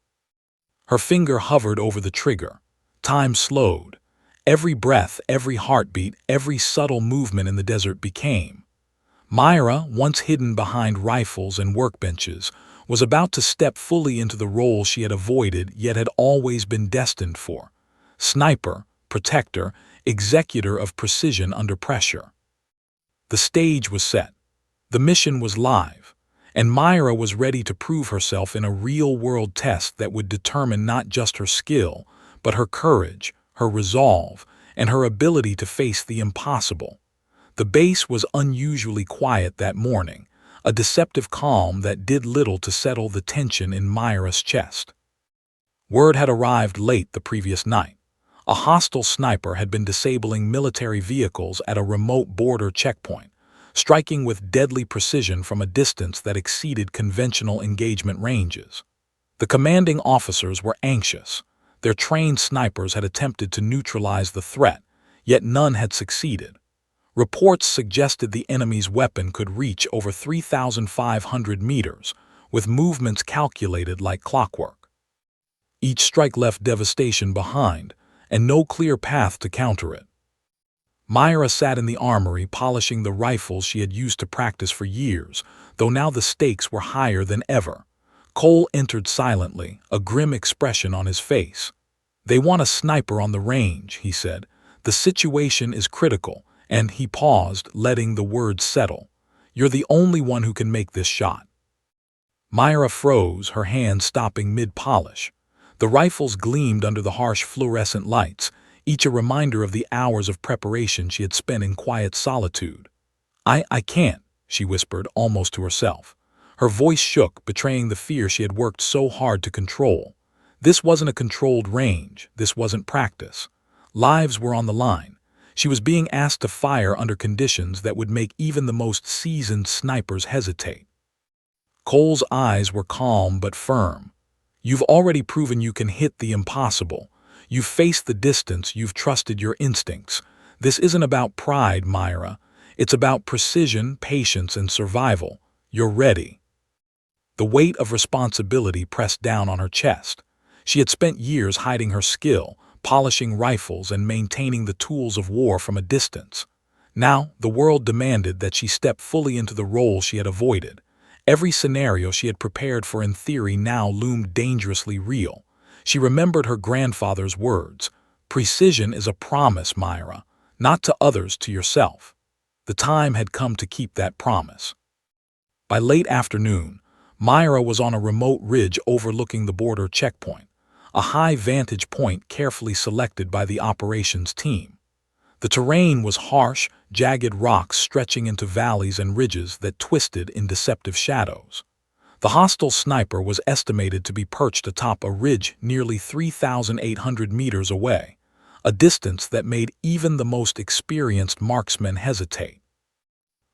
Her finger hovered over the trigger. Time slowed. Every breath, every heartbeat, every subtle movement in the desert became. Myra, once hidden behind rifles and workbenches, was about to step fully into the role she had avoided yet had always been destined for. Sniper, protector, executor of precision under pressure. The stage was set. The mission was live, and Myra was ready to prove herself in a real-world test that would determine not just her skill, but her courage, her resolve, and her ability to face the impossible. The base was unusually quiet that morning, a deceptive calm that did little to settle the tension in Myra's chest. Word had arrived late the previous night. A hostile sniper had been disabling military vehicles at a remote border checkpoint, striking with deadly precision from a distance that exceeded conventional engagement ranges. The commanding officers were anxious. Their trained snipers had attempted to neutralize the threat, yet none had succeeded. Reports suggested the enemy's weapon could reach over 3,500 meters, with movements calculated like clockwork. Each strike left devastation behind, and no clear path to counter it. Myra sat in the armory polishing the rifles she had used to practice for years, though now the stakes were higher than ever. Cole entered silently, a grim expression on his face. "They want a sniper on the range," he said. "The situation is critical," and he paused, letting the words settle. "You're the only one who can make this shot." Myra froze, her hand stopping mid-polish. The rifles gleamed under the harsh fluorescent lights, each a reminder of the hours of preparation she had spent in quiet solitude. I can't," she whispered, almost to herself. Her voice shook, betraying the fear she had worked so hard to control. This wasn't a controlled range, this wasn't practice. Lives were on the line. She was being asked to fire under conditions that would make even the most seasoned snipers hesitate. Cole's eyes were calm but firm. "You've already proven you can hit the impossible. You've faced the distance, you've trusted your instincts. This isn't about pride, Myra. It's about precision, patience, and survival. You're ready." The weight of responsibility pressed down on her chest. She had spent years hiding her skill, polishing rifles and maintaining the tools of war from a distance. Now, the world demanded that she step fully into the role she had avoided. Every scenario she had prepared for in theory now loomed dangerously real. She remembered her grandfather's words, "Precision is a promise, Myra, not to others, to yourself." The time had come to keep that promise. By late afternoon, Myra was on a remote ridge overlooking the border checkpoint, a high vantage point carefully selected by the operations team. The terrain was harsh, jagged rocks stretching into valleys and ridges that twisted in deceptive shadows. The hostile sniper was estimated to be perched atop a ridge nearly 3,800 meters away, a distance that made even the most experienced marksmen hesitate.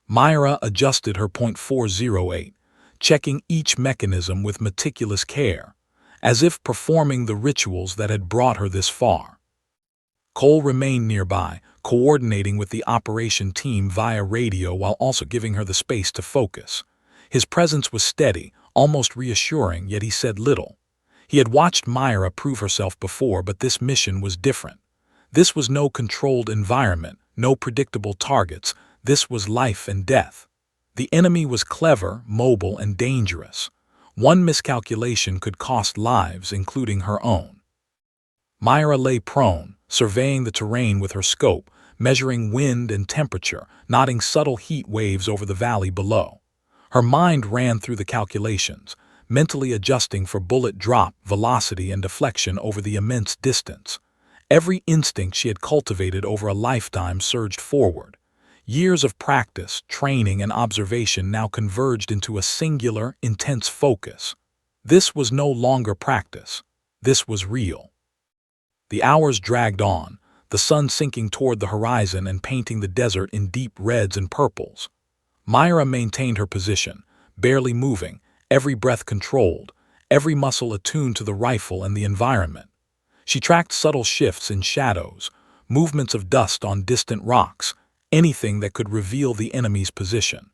Myra adjusted her .408, checking each mechanism with meticulous care, as if performing the rituals that had brought her this far. Cole remained nearby, coordinating with the operation team via radio while also giving her the space to focus. His presence was steady, almost reassuring, yet he said little. He had watched Myra prove herself before, but this mission was different. This was no controlled environment, no predictable targets. This was life and death. The enemy was clever, mobile, and dangerous. One miscalculation could cost lives, including her own. Myra lay prone, surveying the terrain with her scope, measuring wind and temperature, noting subtle heat waves over the valley below. Her mind ran through the calculations, mentally adjusting for bullet drop, velocity, and deflection over the immense distance. Every instinct she had cultivated over a lifetime surged forward. Years of practice, training, and observation now converged into a singular, intense focus. This was no longer practice. This was real. The hours dragged on, the sun sinking toward the horizon and painting the desert in deep reds and purples. Myra maintained her position, barely moving, every breath controlled, every muscle attuned to the rifle and the environment. She tracked subtle shifts in shadows, movements of dust on distant rocks, anything that could reveal the enemy's position.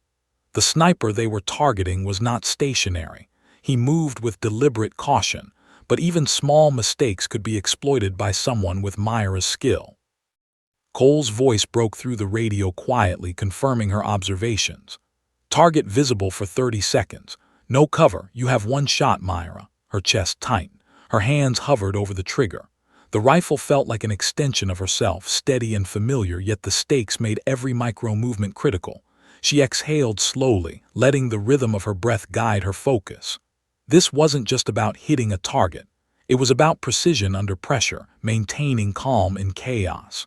The sniper they were targeting was not stationary. He moved with deliberate caution, but even small mistakes could be exploited by someone with Myra's skill. Cole's voice broke through the radio quietly, confirming her observations. Target visible for 30 seconds. No cover, you have one shot, Myra. Her chest tightened. Her hands hovered over the trigger. The rifle felt like an extension of herself, steady and familiar, yet the stakes made every micro-movement critical. She exhaled slowly, letting the rhythm of her breath guide her focus. This wasn't just about hitting a target. It was about precision under pressure, maintaining calm in chaos.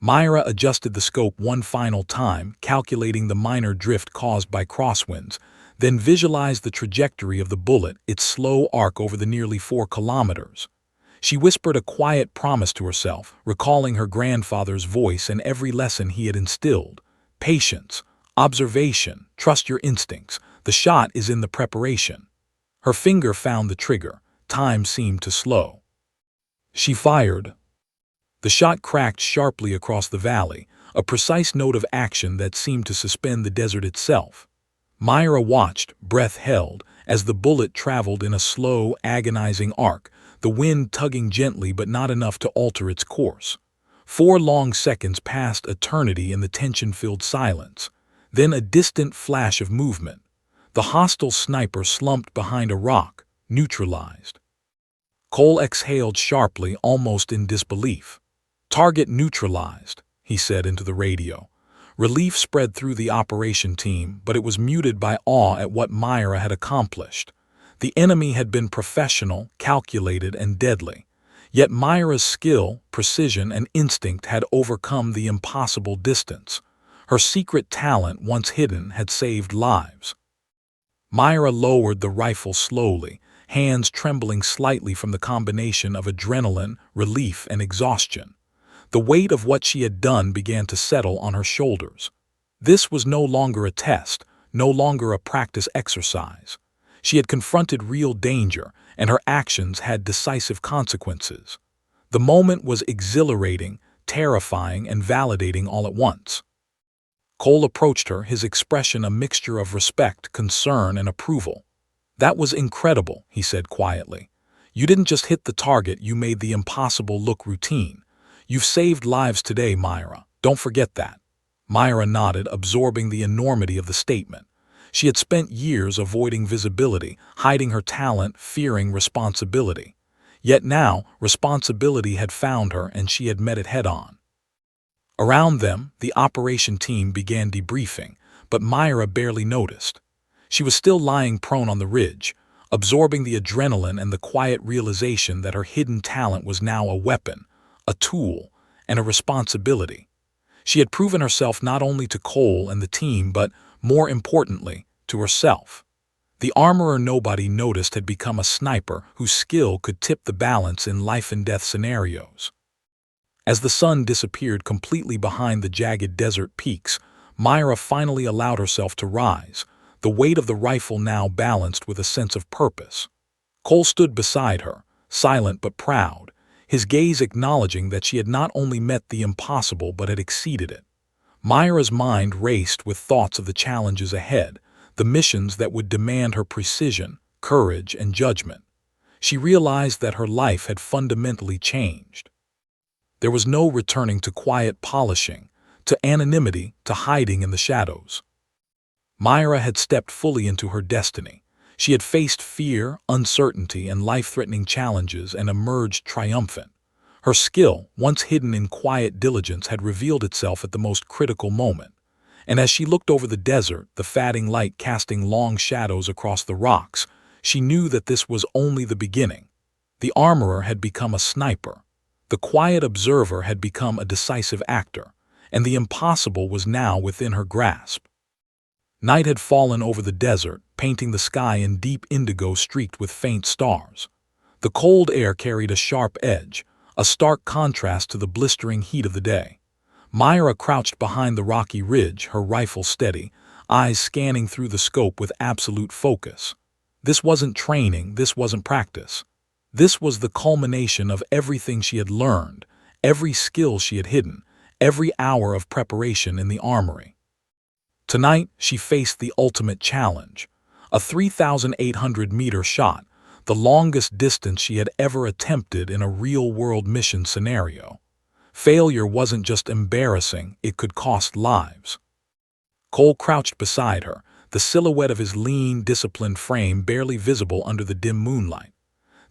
Myra adjusted the scope one final time, calculating the minor drift caused by crosswinds, then visualized the trajectory of the bullet, its slow arc over the nearly 4 kilometers. She whispered a quiet promise to herself, recalling her grandfather's voice and every lesson he had instilled. Patience, observation, trust your instincts. The shot is in the preparation. Her finger found the trigger. Time seemed to slow. She fired. The shot cracked sharply across the valley, a precise note of action that seemed to suspend the desert itself. Myra watched, breath held, as the bullet traveled in a slow, agonizing arc, the wind tugging gently but not enough to alter its course. 4 long seconds passed eternity in the tension-filled silence. Then a distant flash of movement. The hostile sniper slumped behind a rock, neutralized. Cole exhaled sharply, almost in disbelief. "Target neutralized," he said into the radio. Relief spread through the operation team, but it was muted by awe at what Myra had accomplished. The enemy had been professional, calculated, and deadly. Yet Myra's skill, precision, and instinct had overcome the impossible distance. Her secret talent, once hidden, had saved lives. Myra lowered the rifle slowly, hands trembling slightly from the combination of adrenaline, relief, and exhaustion. The weight of what she had done began to settle on her shoulders. This was no longer a test, no longer a practice exercise. She had confronted real danger, and her actions had decisive consequences. The moment was exhilarating, terrifying, and validating all at once. Cole approached her, his expression a mixture of respect, concern, and approval. "That was incredible," he said quietly. "You didn't just hit the target, you made the impossible look routine. You've saved lives today, Myra. Don't forget that." Myra nodded, absorbing the enormity of the statement. She had spent years avoiding visibility, hiding her talent, fearing responsibility. Yet now, responsibility had found her and she had met it head-on. Around them, the operation team began debriefing, but Myra barely noticed. She was still lying prone on the ridge, absorbing the adrenaline and the quiet realization that her hidden talent was now a weapon, a tool, and a responsibility. She had proven herself not only to Cole and the team, but, more importantly, to herself. The armorer nobody noticed had become a sniper whose skill could tip the balance in life-and-death scenarios. As the sun disappeared completely behind the jagged desert peaks, Myra finally allowed herself to rise, the weight of the rifle now balanced with a sense of purpose. Cole stood beside her, silent but proud, his gaze acknowledging that she had not only met the impossible but had exceeded it. Myra's mind raced with thoughts of the challenges ahead, the missions that would demand her precision, courage, and judgment. She realized that her life had fundamentally changed. There was no returning to quiet polishing, to anonymity, to hiding in the shadows. Myra had stepped fully into her destiny. She had faced fear, uncertainty, and life-threatening challenges and emerged triumphant. Her skill, once hidden in quiet diligence, had revealed itself at the most critical moment. And as she looked over the desert, the fading light casting long shadows across the rocks, she knew that this was only the beginning. The armorer had become a sniper. The quiet observer had become a decisive actor, and the impossible was now within her grasp. Night had fallen over the desert, painting the sky in deep indigo streaked with faint stars. The cold air carried a sharp edge, a stark contrast to the blistering heat of the day. Myra crouched behind the rocky ridge, her rifle steady, eyes scanning through the scope with absolute focus. This wasn't training, this wasn't practice. This was the culmination of everything she had learned, every skill she had hidden, every hour of preparation in the armory. Tonight, she faced the ultimate challenge, a 3,800-meter shot, the longest distance she had ever attempted in a real-world mission scenario. Failure wasn't just embarrassing, it could cost lives. Cole crouched beside her, the silhouette of his lean, disciplined frame barely visible under the dim moonlight.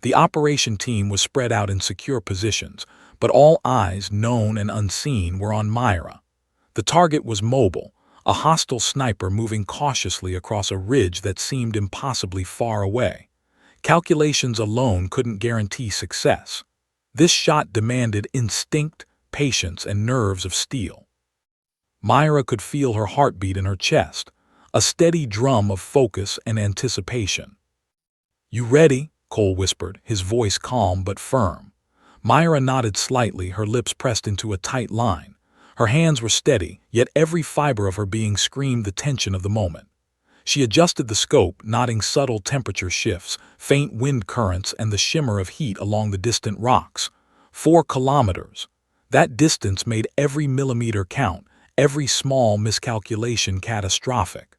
The operation team was spread out in secure positions, but all eyes, known and unseen, were on Myra. The target was mobile, a hostile sniper moving cautiously across a ridge that seemed impossibly far away. Calculations alone couldn't guarantee success. This shot demanded instinct, patience, and nerves of steel. Myra could feel her heartbeat in her chest, a steady drum of focus and anticipation. "You ready?" Cole whispered, his voice calm but firm. Myra nodded slightly, her lips pressed into a tight line. Her hands were steady, yet every fiber of her being screamed the tension of the moment. She adjusted the scope, noting subtle temperature shifts, faint wind currents, and the shimmer of heat along the distant rocks. 4 kilometers. That distance made every millimeter count, every small miscalculation catastrophic.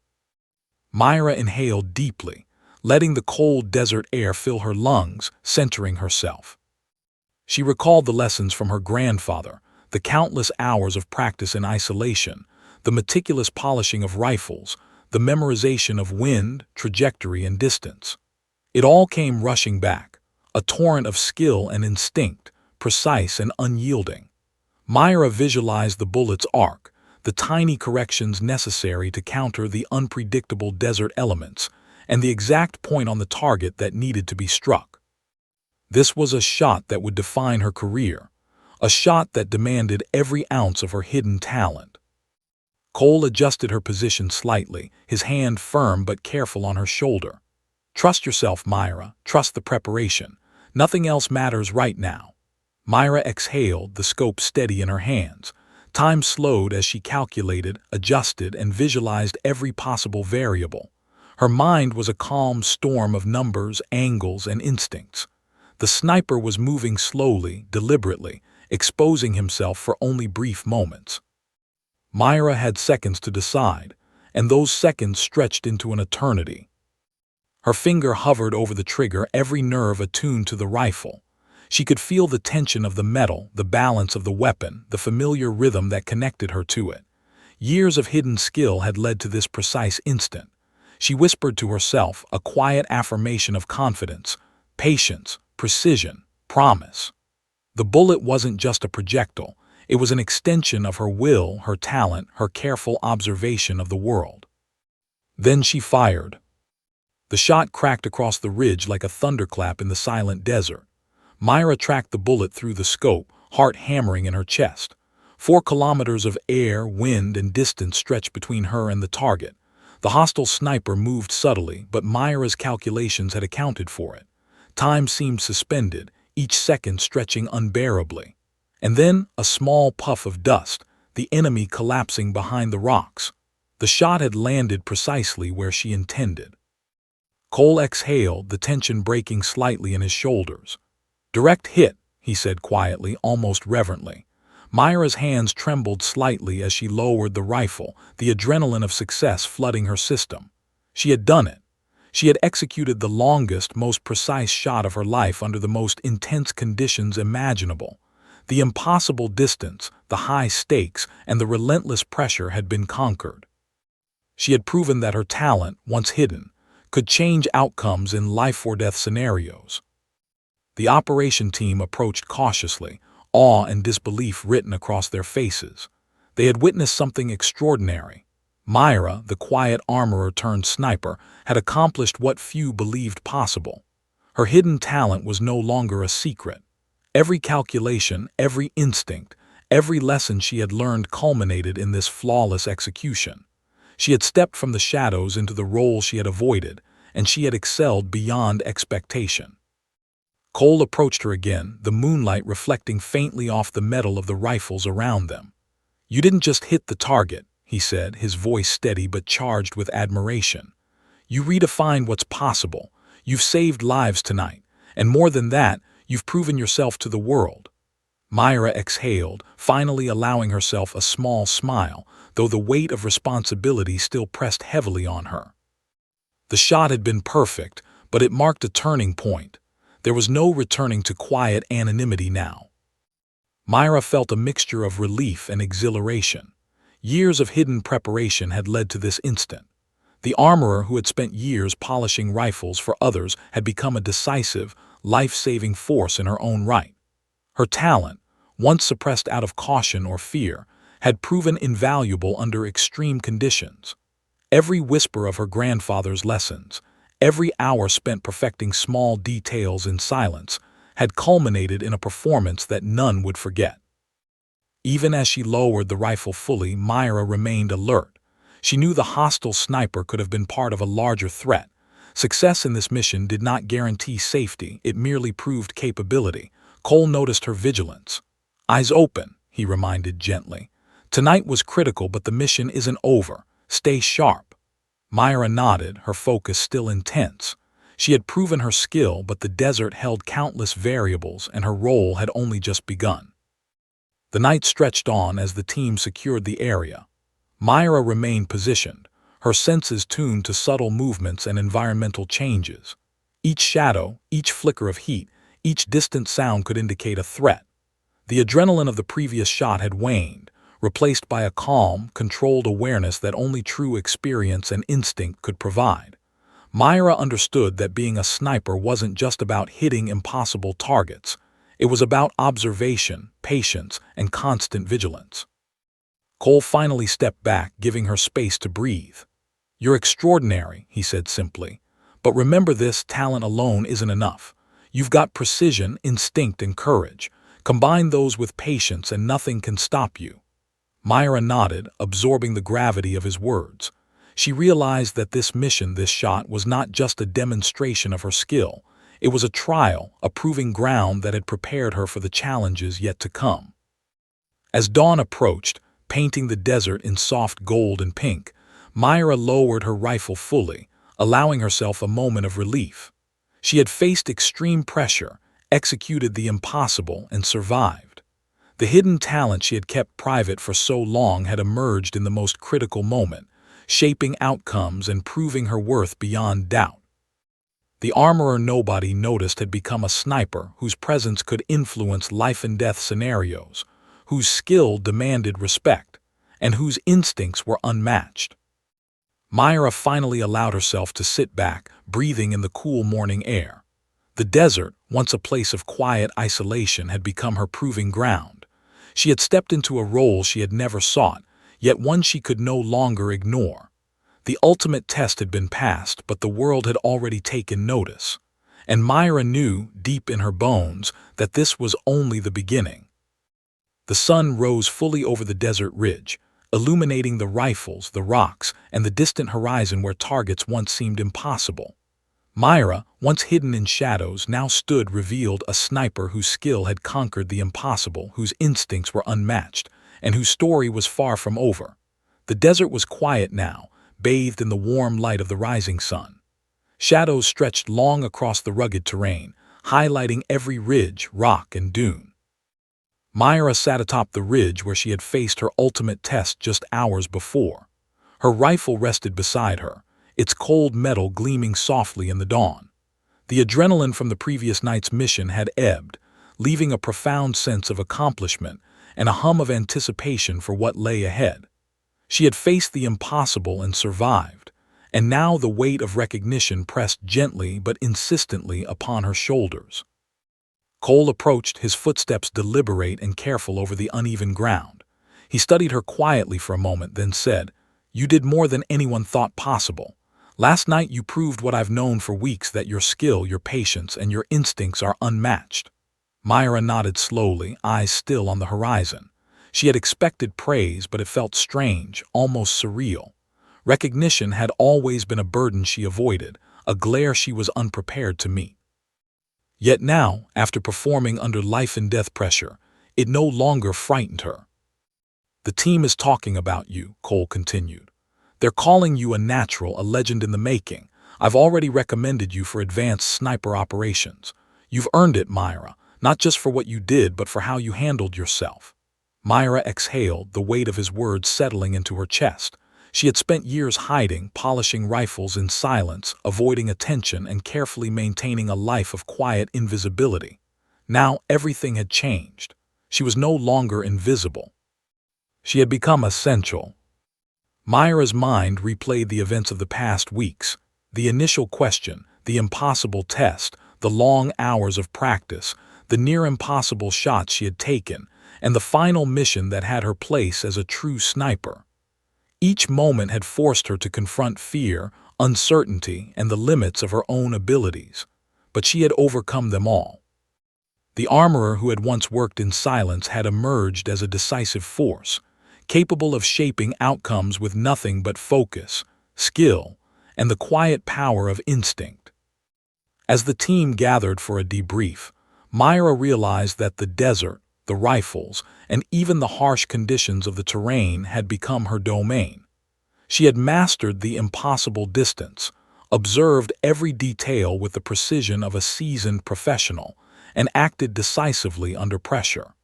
Myra inhaled deeply, letting the cold desert air fill her lungs, centering herself. She recalled the lessons from her grandfather, the countless hours of practice in isolation, the meticulous polishing of rifles, the memorization of wind, trajectory, and distance. It all came rushing back, a torrent of skill and instinct, precise and unyielding. Myra visualized the bullet's arc, the tiny corrections necessary to counter the unpredictable desert elements, and the exact point on the target that needed to be struck. This was a shot that would define her career, a shot that demanded every ounce of her hidden talent. Cole adjusted her position slightly, his hand firm but careful on her shoulder. "Trust yourself, Myra. Trust the preparation. Nothing else matters right now." Myra exhaled, the scope steady in her hands. Time slowed as she calculated, adjusted, and visualized every possible variable. Her mind was a calm storm of numbers, angles, and instincts. The sniper was moving slowly, deliberately, exposing himself for only brief moments. Myra had seconds to decide, and those seconds stretched into an eternity. Her finger hovered over the trigger, every nerve attuned to the rifle. She could feel the tension of the metal, the balance of the weapon, the familiar rhythm that connected her to it. Years of hidden skill had led to this precise instant. She whispered to herself, a quiet affirmation of confidence, patience, precision, promise. The bullet wasn't just a projectile. It was an extension of her will, her talent, her careful observation of the world. Then she fired. The shot cracked across the ridge like a thunderclap in the silent desert. Myra tracked the bullet through the scope, heart hammering in her chest. 4 kilometers of air, wind, and distance stretched between her and the target. The hostile sniper moved subtly, but Myra's calculations had accounted for it. Time seemed suspended, each second stretching unbearably. And then a small puff of dust, the enemy collapsing behind the rocks. The shot had landed precisely where she intended. Cole exhaled, the tension breaking slightly in his shoulders. "Direct hit," he said quietly, almost reverently. Myra's hands trembled slightly as she lowered the rifle, the adrenaline of success flooding her system. She had done it. She had executed the longest, most precise shot of her life under the most intense conditions imaginable. The impossible distance, the high stakes, and the relentless pressure had been conquered. She had proven that her talent, once hidden, could change outcomes in life-or-death scenarios. The operation team approached cautiously, awe and disbelief written across their faces. They had witnessed something extraordinary. Myra, the quiet armorer-turned-sniper, had accomplished what few believed possible. Her hidden talent was no longer a secret. Every calculation, every instinct, every lesson she had learned culminated in this flawless execution. She had stepped from the shadows into the role she had avoided, and she had excelled beyond expectation. Cole approached her again, the moonlight reflecting faintly off the metal of the rifles around them. "You didn't just hit the target," he said, his voice steady but charged with admiration. "You redefined what's possible. You've saved lives tonight, and more than that, you've proven yourself to the world." Myra exhaled, finally allowing herself a small smile, though the weight of responsibility still pressed heavily on her. The shot had been perfect, but it marked a turning point. There was no returning to quiet anonymity now. Myra felt a mixture of relief and exhilaration. Years of hidden preparation had led to this instant. The armorer who had spent years polishing rifles for others had become a decisive, life-saving force in her own right. Her talent, once suppressed out of caution or fear, had proven invaluable under extreme conditions. Every whisper of her grandfather's lessons, every hour spent perfecting small details in silence, had culminated in a performance that none would forget. Even as she lowered the rifle fully, Myra remained alert. She knew the hostile sniper could have been part of a larger threat. Success in this mission did not guarantee safety, it merely proved capability. Cole noticed her vigilance. "Eyes open," he reminded gently. "Tonight was critical, but the mission isn't over. Stay sharp." Myra nodded, her focus still intense. She had proven her skill, but the desert held countless variables, and her role had only just begun. The night stretched on as the team secured the area. Myra remained positioned, her senses tuned to subtle movements and environmental changes. Each shadow, each flicker of heat, each distant sound could indicate a threat. The adrenaline of the previous shot had waned, replaced by a calm, controlled awareness that only true experience and instinct could provide. Myra understood that being a sniper wasn't just about hitting impossible targets. It was about observation, patience, and constant vigilance. Cole finally stepped back, giving her space to breathe. "You're extraordinary," he said simply. "But remember this, talent alone isn't enough. You've got precision, instinct, and courage. Combine those with patience and nothing can stop you." Myra nodded, absorbing the gravity of his words. She realized that this mission, this shot, was not just a demonstration of her skill. It was a trial, a proving ground that had prepared her for the challenges yet to come. As dawn approached, painting the desert in soft gold and pink, Myra lowered her rifle fully, allowing herself a moment of relief. She had faced extreme pressure, executed the impossible, and survived. The hidden talent she had kept private for so long had emerged in the most critical moment, shaping outcomes and proving her worth beyond doubt. The armorer nobody noticed had become a sniper whose presence could influence life-and-death scenarios, whose skill demanded respect, and whose instincts were unmatched. Myra finally allowed herself to sit back, breathing in the cool morning air. The desert, once a place of quiet isolation, had become her proving ground. She had stepped into a role she had never sought, yet one she could no longer ignore. The ultimate test had been passed, but the world had already taken notice. And Myra knew, deep in her bones, that this was only the beginning. The sun rose fully over the desert ridge, illuminating the rifles, the rocks, and the distant horizon where targets once seemed impossible. Myra, once hidden in shadows, now stood revealed, a sniper whose skill had conquered the impossible, whose instincts were unmatched, and whose story was far from over. The desert was quiet now, bathed in the warm light of the rising sun. Shadows stretched long across the rugged terrain, highlighting every ridge, rock, and dune. Myra sat atop the ridge where she had faced her ultimate test just hours before. Her rifle rested beside her, its cold metal gleaming softly in the dawn. The adrenaline from the previous night's mission had ebbed, leaving a profound sense of accomplishment and a hum of anticipation for what lay ahead. She had faced the impossible and survived, and now the weight of recognition pressed gently but insistently upon her shoulders. Cole approached, his footsteps deliberate and careful over the uneven ground. He studied her quietly for a moment, then said, "You did more than anyone thought possible. Last night you proved what I've known for weeks, that your skill, your patience, and your instincts are unmatched." Myra nodded slowly, eyes still on the horizon. She had expected praise, but it felt strange, almost surreal. Recognition had always been a burden she avoided, a glare she was unprepared to meet. Yet now, after performing under life-and-death pressure, it no longer frightened her. "The team is talking about you," Cole continued. "They're calling you a natural, a legend in the making. I've already recommended you for advanced sniper operations. You've earned it, Myra, not just for what you did, but for how you handled yourself." Myra exhaled, the weight of his words settling into her chest. She had spent years hiding, polishing rifles in silence, avoiding attention, and carefully maintaining a life of quiet invisibility. Now everything had changed. She was no longer invisible. She had become essential. Myra's mind replayed the events of the past weeks, the initial question, the impossible test, the long hours of practice, the near-impossible shots she had taken, and the final mission that had her place as a true sniper. Each moment had forced her to confront fear, uncertainty, and the limits of her own abilities, but she had overcome them all. The armorer who had once worked in silence had emerged as a decisive force, capable of shaping outcomes with nothing but focus, skill, and the quiet power of instinct. As the team gathered for a debrief, Myra realized that the desert, the rifles, and even the harsh conditions of the terrain had become her domain. She had mastered the impossible distance, observed every detail with the precision of a seasoned professional, and acted decisively under pressure.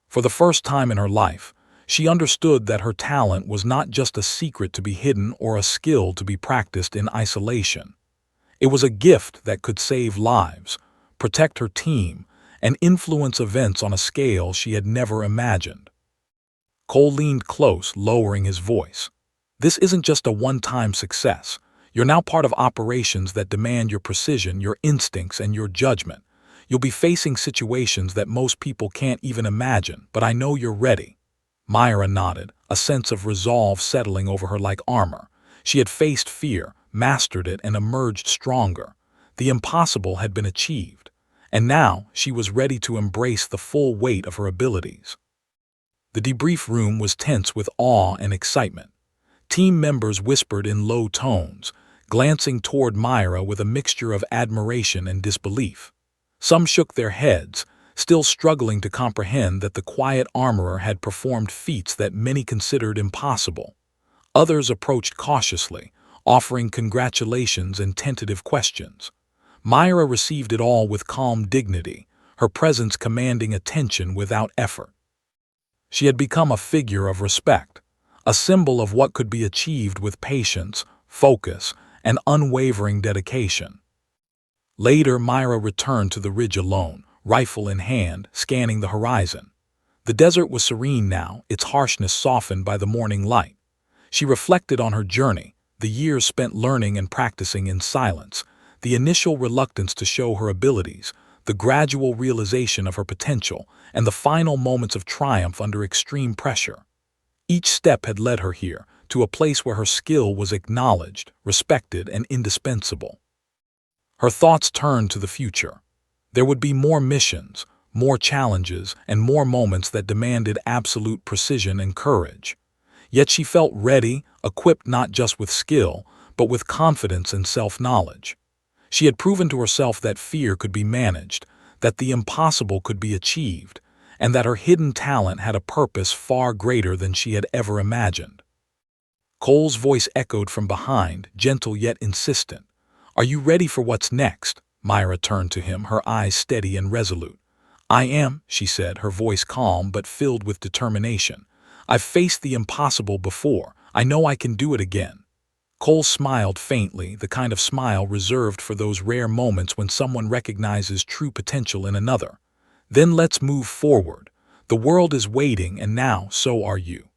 For the first time in her life, she understood that her talent was not just a secret to be hidden or a skill to be practiced in isolation. It was a gift that could save lives, protect her team, and influence events on a scale she had never imagined. Cole leaned close, lowering his voice. This isn't just a one-time success. You're now part of operations that demand your precision, your instincts, and your judgment. You'll be facing situations that most people can't even imagine, but I know you're ready. Myra nodded, a sense of resolve settling over her like armor. She had faced fear, mastered it, and emerged stronger. The impossible had been achieved, and now she was ready to embrace the full weight of her abilities. The debrief room was tense with awe and excitement. Team members whispered in low tones, glancing toward Myra with a mixture of admiration and disbelief. Some shook their heads, still struggling to comprehend that the quiet armorer had performed feats that many considered impossible. Others approached cautiously, offering congratulations and tentative questions. Myra received it all with calm dignity, her presence commanding attention without effort. She had become a figure of respect, a symbol of what could be achieved with patience, focus, and unwavering dedication. Later, Myra returned to the ridge alone, rifle in hand, scanning the horizon. The desert was serene now, its harshness softened by the morning light. She reflected on her journey, the years spent learning and practicing in silence, the initial reluctance to show her abilities, the gradual realization of her potential, and the final moments of triumph under extreme pressure. Each step had led her here, to a place where her skill was acknowledged, respected, and indispensable. Her thoughts turned to the future. There would be more missions, more challenges, and more moments that demanded absolute precision and courage. Yet she felt ready, equipped not just with skill, but with confidence and self-knowledge. She had proven to herself that fear could be managed, that the impossible could be achieved, and that her hidden talent had a purpose far greater than she had ever imagined. Cole's voice echoed from behind, gentle yet insistent. "Are you ready for what's next?" Myra turned to him, her eyes steady and resolute. "I am," she said, her voice calm but filled with determination. "I've faced the impossible before. I know I can do it again." Cole smiled faintly, the kind of smile reserved for those rare moments when someone recognizes true potential in another. "Then let's move forward. The world is waiting, and now so are you."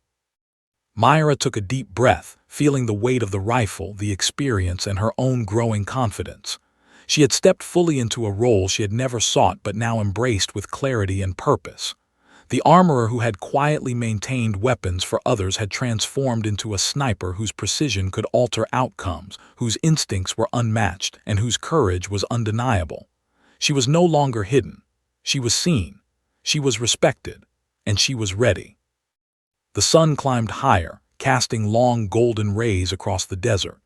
Myra took a deep breath, feeling the weight of the rifle, the experience, and her own growing confidence. She had stepped fully into a role she had never sought but now embraced with clarity and purpose. The armorer who had quietly maintained weapons for others had transformed into a sniper whose precision could alter outcomes, whose instincts were unmatched, and whose courage was undeniable. She was no longer hidden. She was seen. She was respected. And she was ready. The sun climbed higher, casting long golden rays across the desert.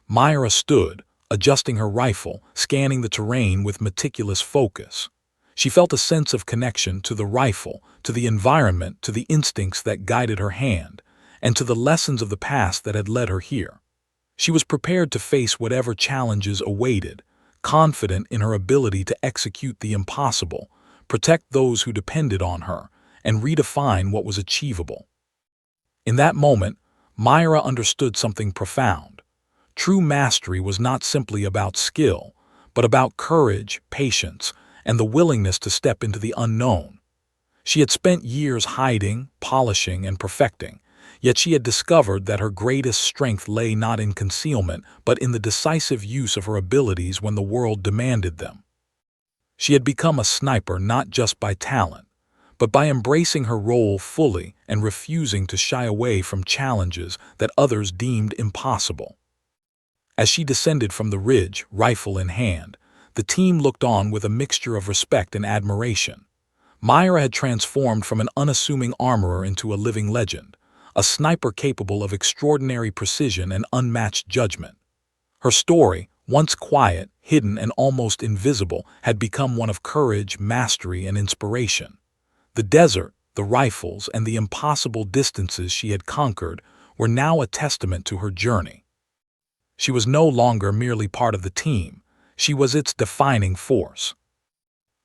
Myra stood, adjusting her rifle, scanning the terrain with meticulous focus. She felt a sense of connection to the rifle, to the environment, to the instincts that guided her hand, and to the lessons of the past that had led her here. She was prepared to face whatever challenges awaited, confident in her ability to execute the impossible, protect those who depended on her, and redefine what was achievable. In that moment, Myra understood something profound. True mastery was not simply about skill, but about courage, patience, and the willingness to step into the unknown. She had spent years hiding, polishing, and perfecting, yet she had discovered that her greatest strength lay not in concealment, but in the decisive use of her abilities when the world demanded them. She had become a sniper not just by talent, but by embracing her role fully and refusing to shy away from challenges that others deemed impossible. As she descended from the ridge, rifle in hand, the team looked on with a mixture of respect and admiration. Myra had transformed from an unassuming armorer into a living legend, a sniper capable of extraordinary precision and unmatched judgment. Her story, once quiet, hidden, and almost invisible, had become one of courage, mastery, and inspiration. The desert, the rifles, and the impossible distances she had conquered were now a testament to her journey. She was no longer merely part of the team, she was its defining force.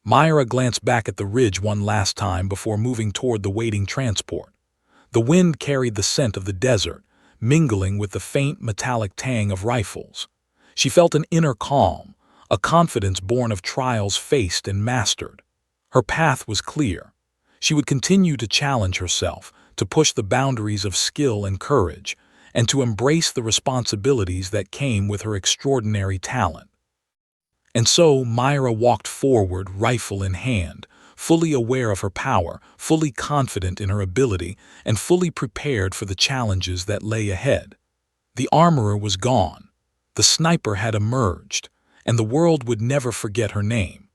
Myra glanced back at the ridge one last time before moving toward the waiting transport. The wind carried the scent of the desert, mingling with the faint metallic tang of rifles. She felt an inner calm, a confidence born of trials faced and mastered. Her path was clear. She would continue to challenge herself, to push the boundaries of skill and courage, and to embrace the responsibilities that came with her extraordinary talent. And so Myra walked forward, rifle in hand, fully aware of her power, fully confident in her ability, and fully prepared for the challenges that lay ahead. The armorer was gone. The sniper had emerged, and the world would never forget her name.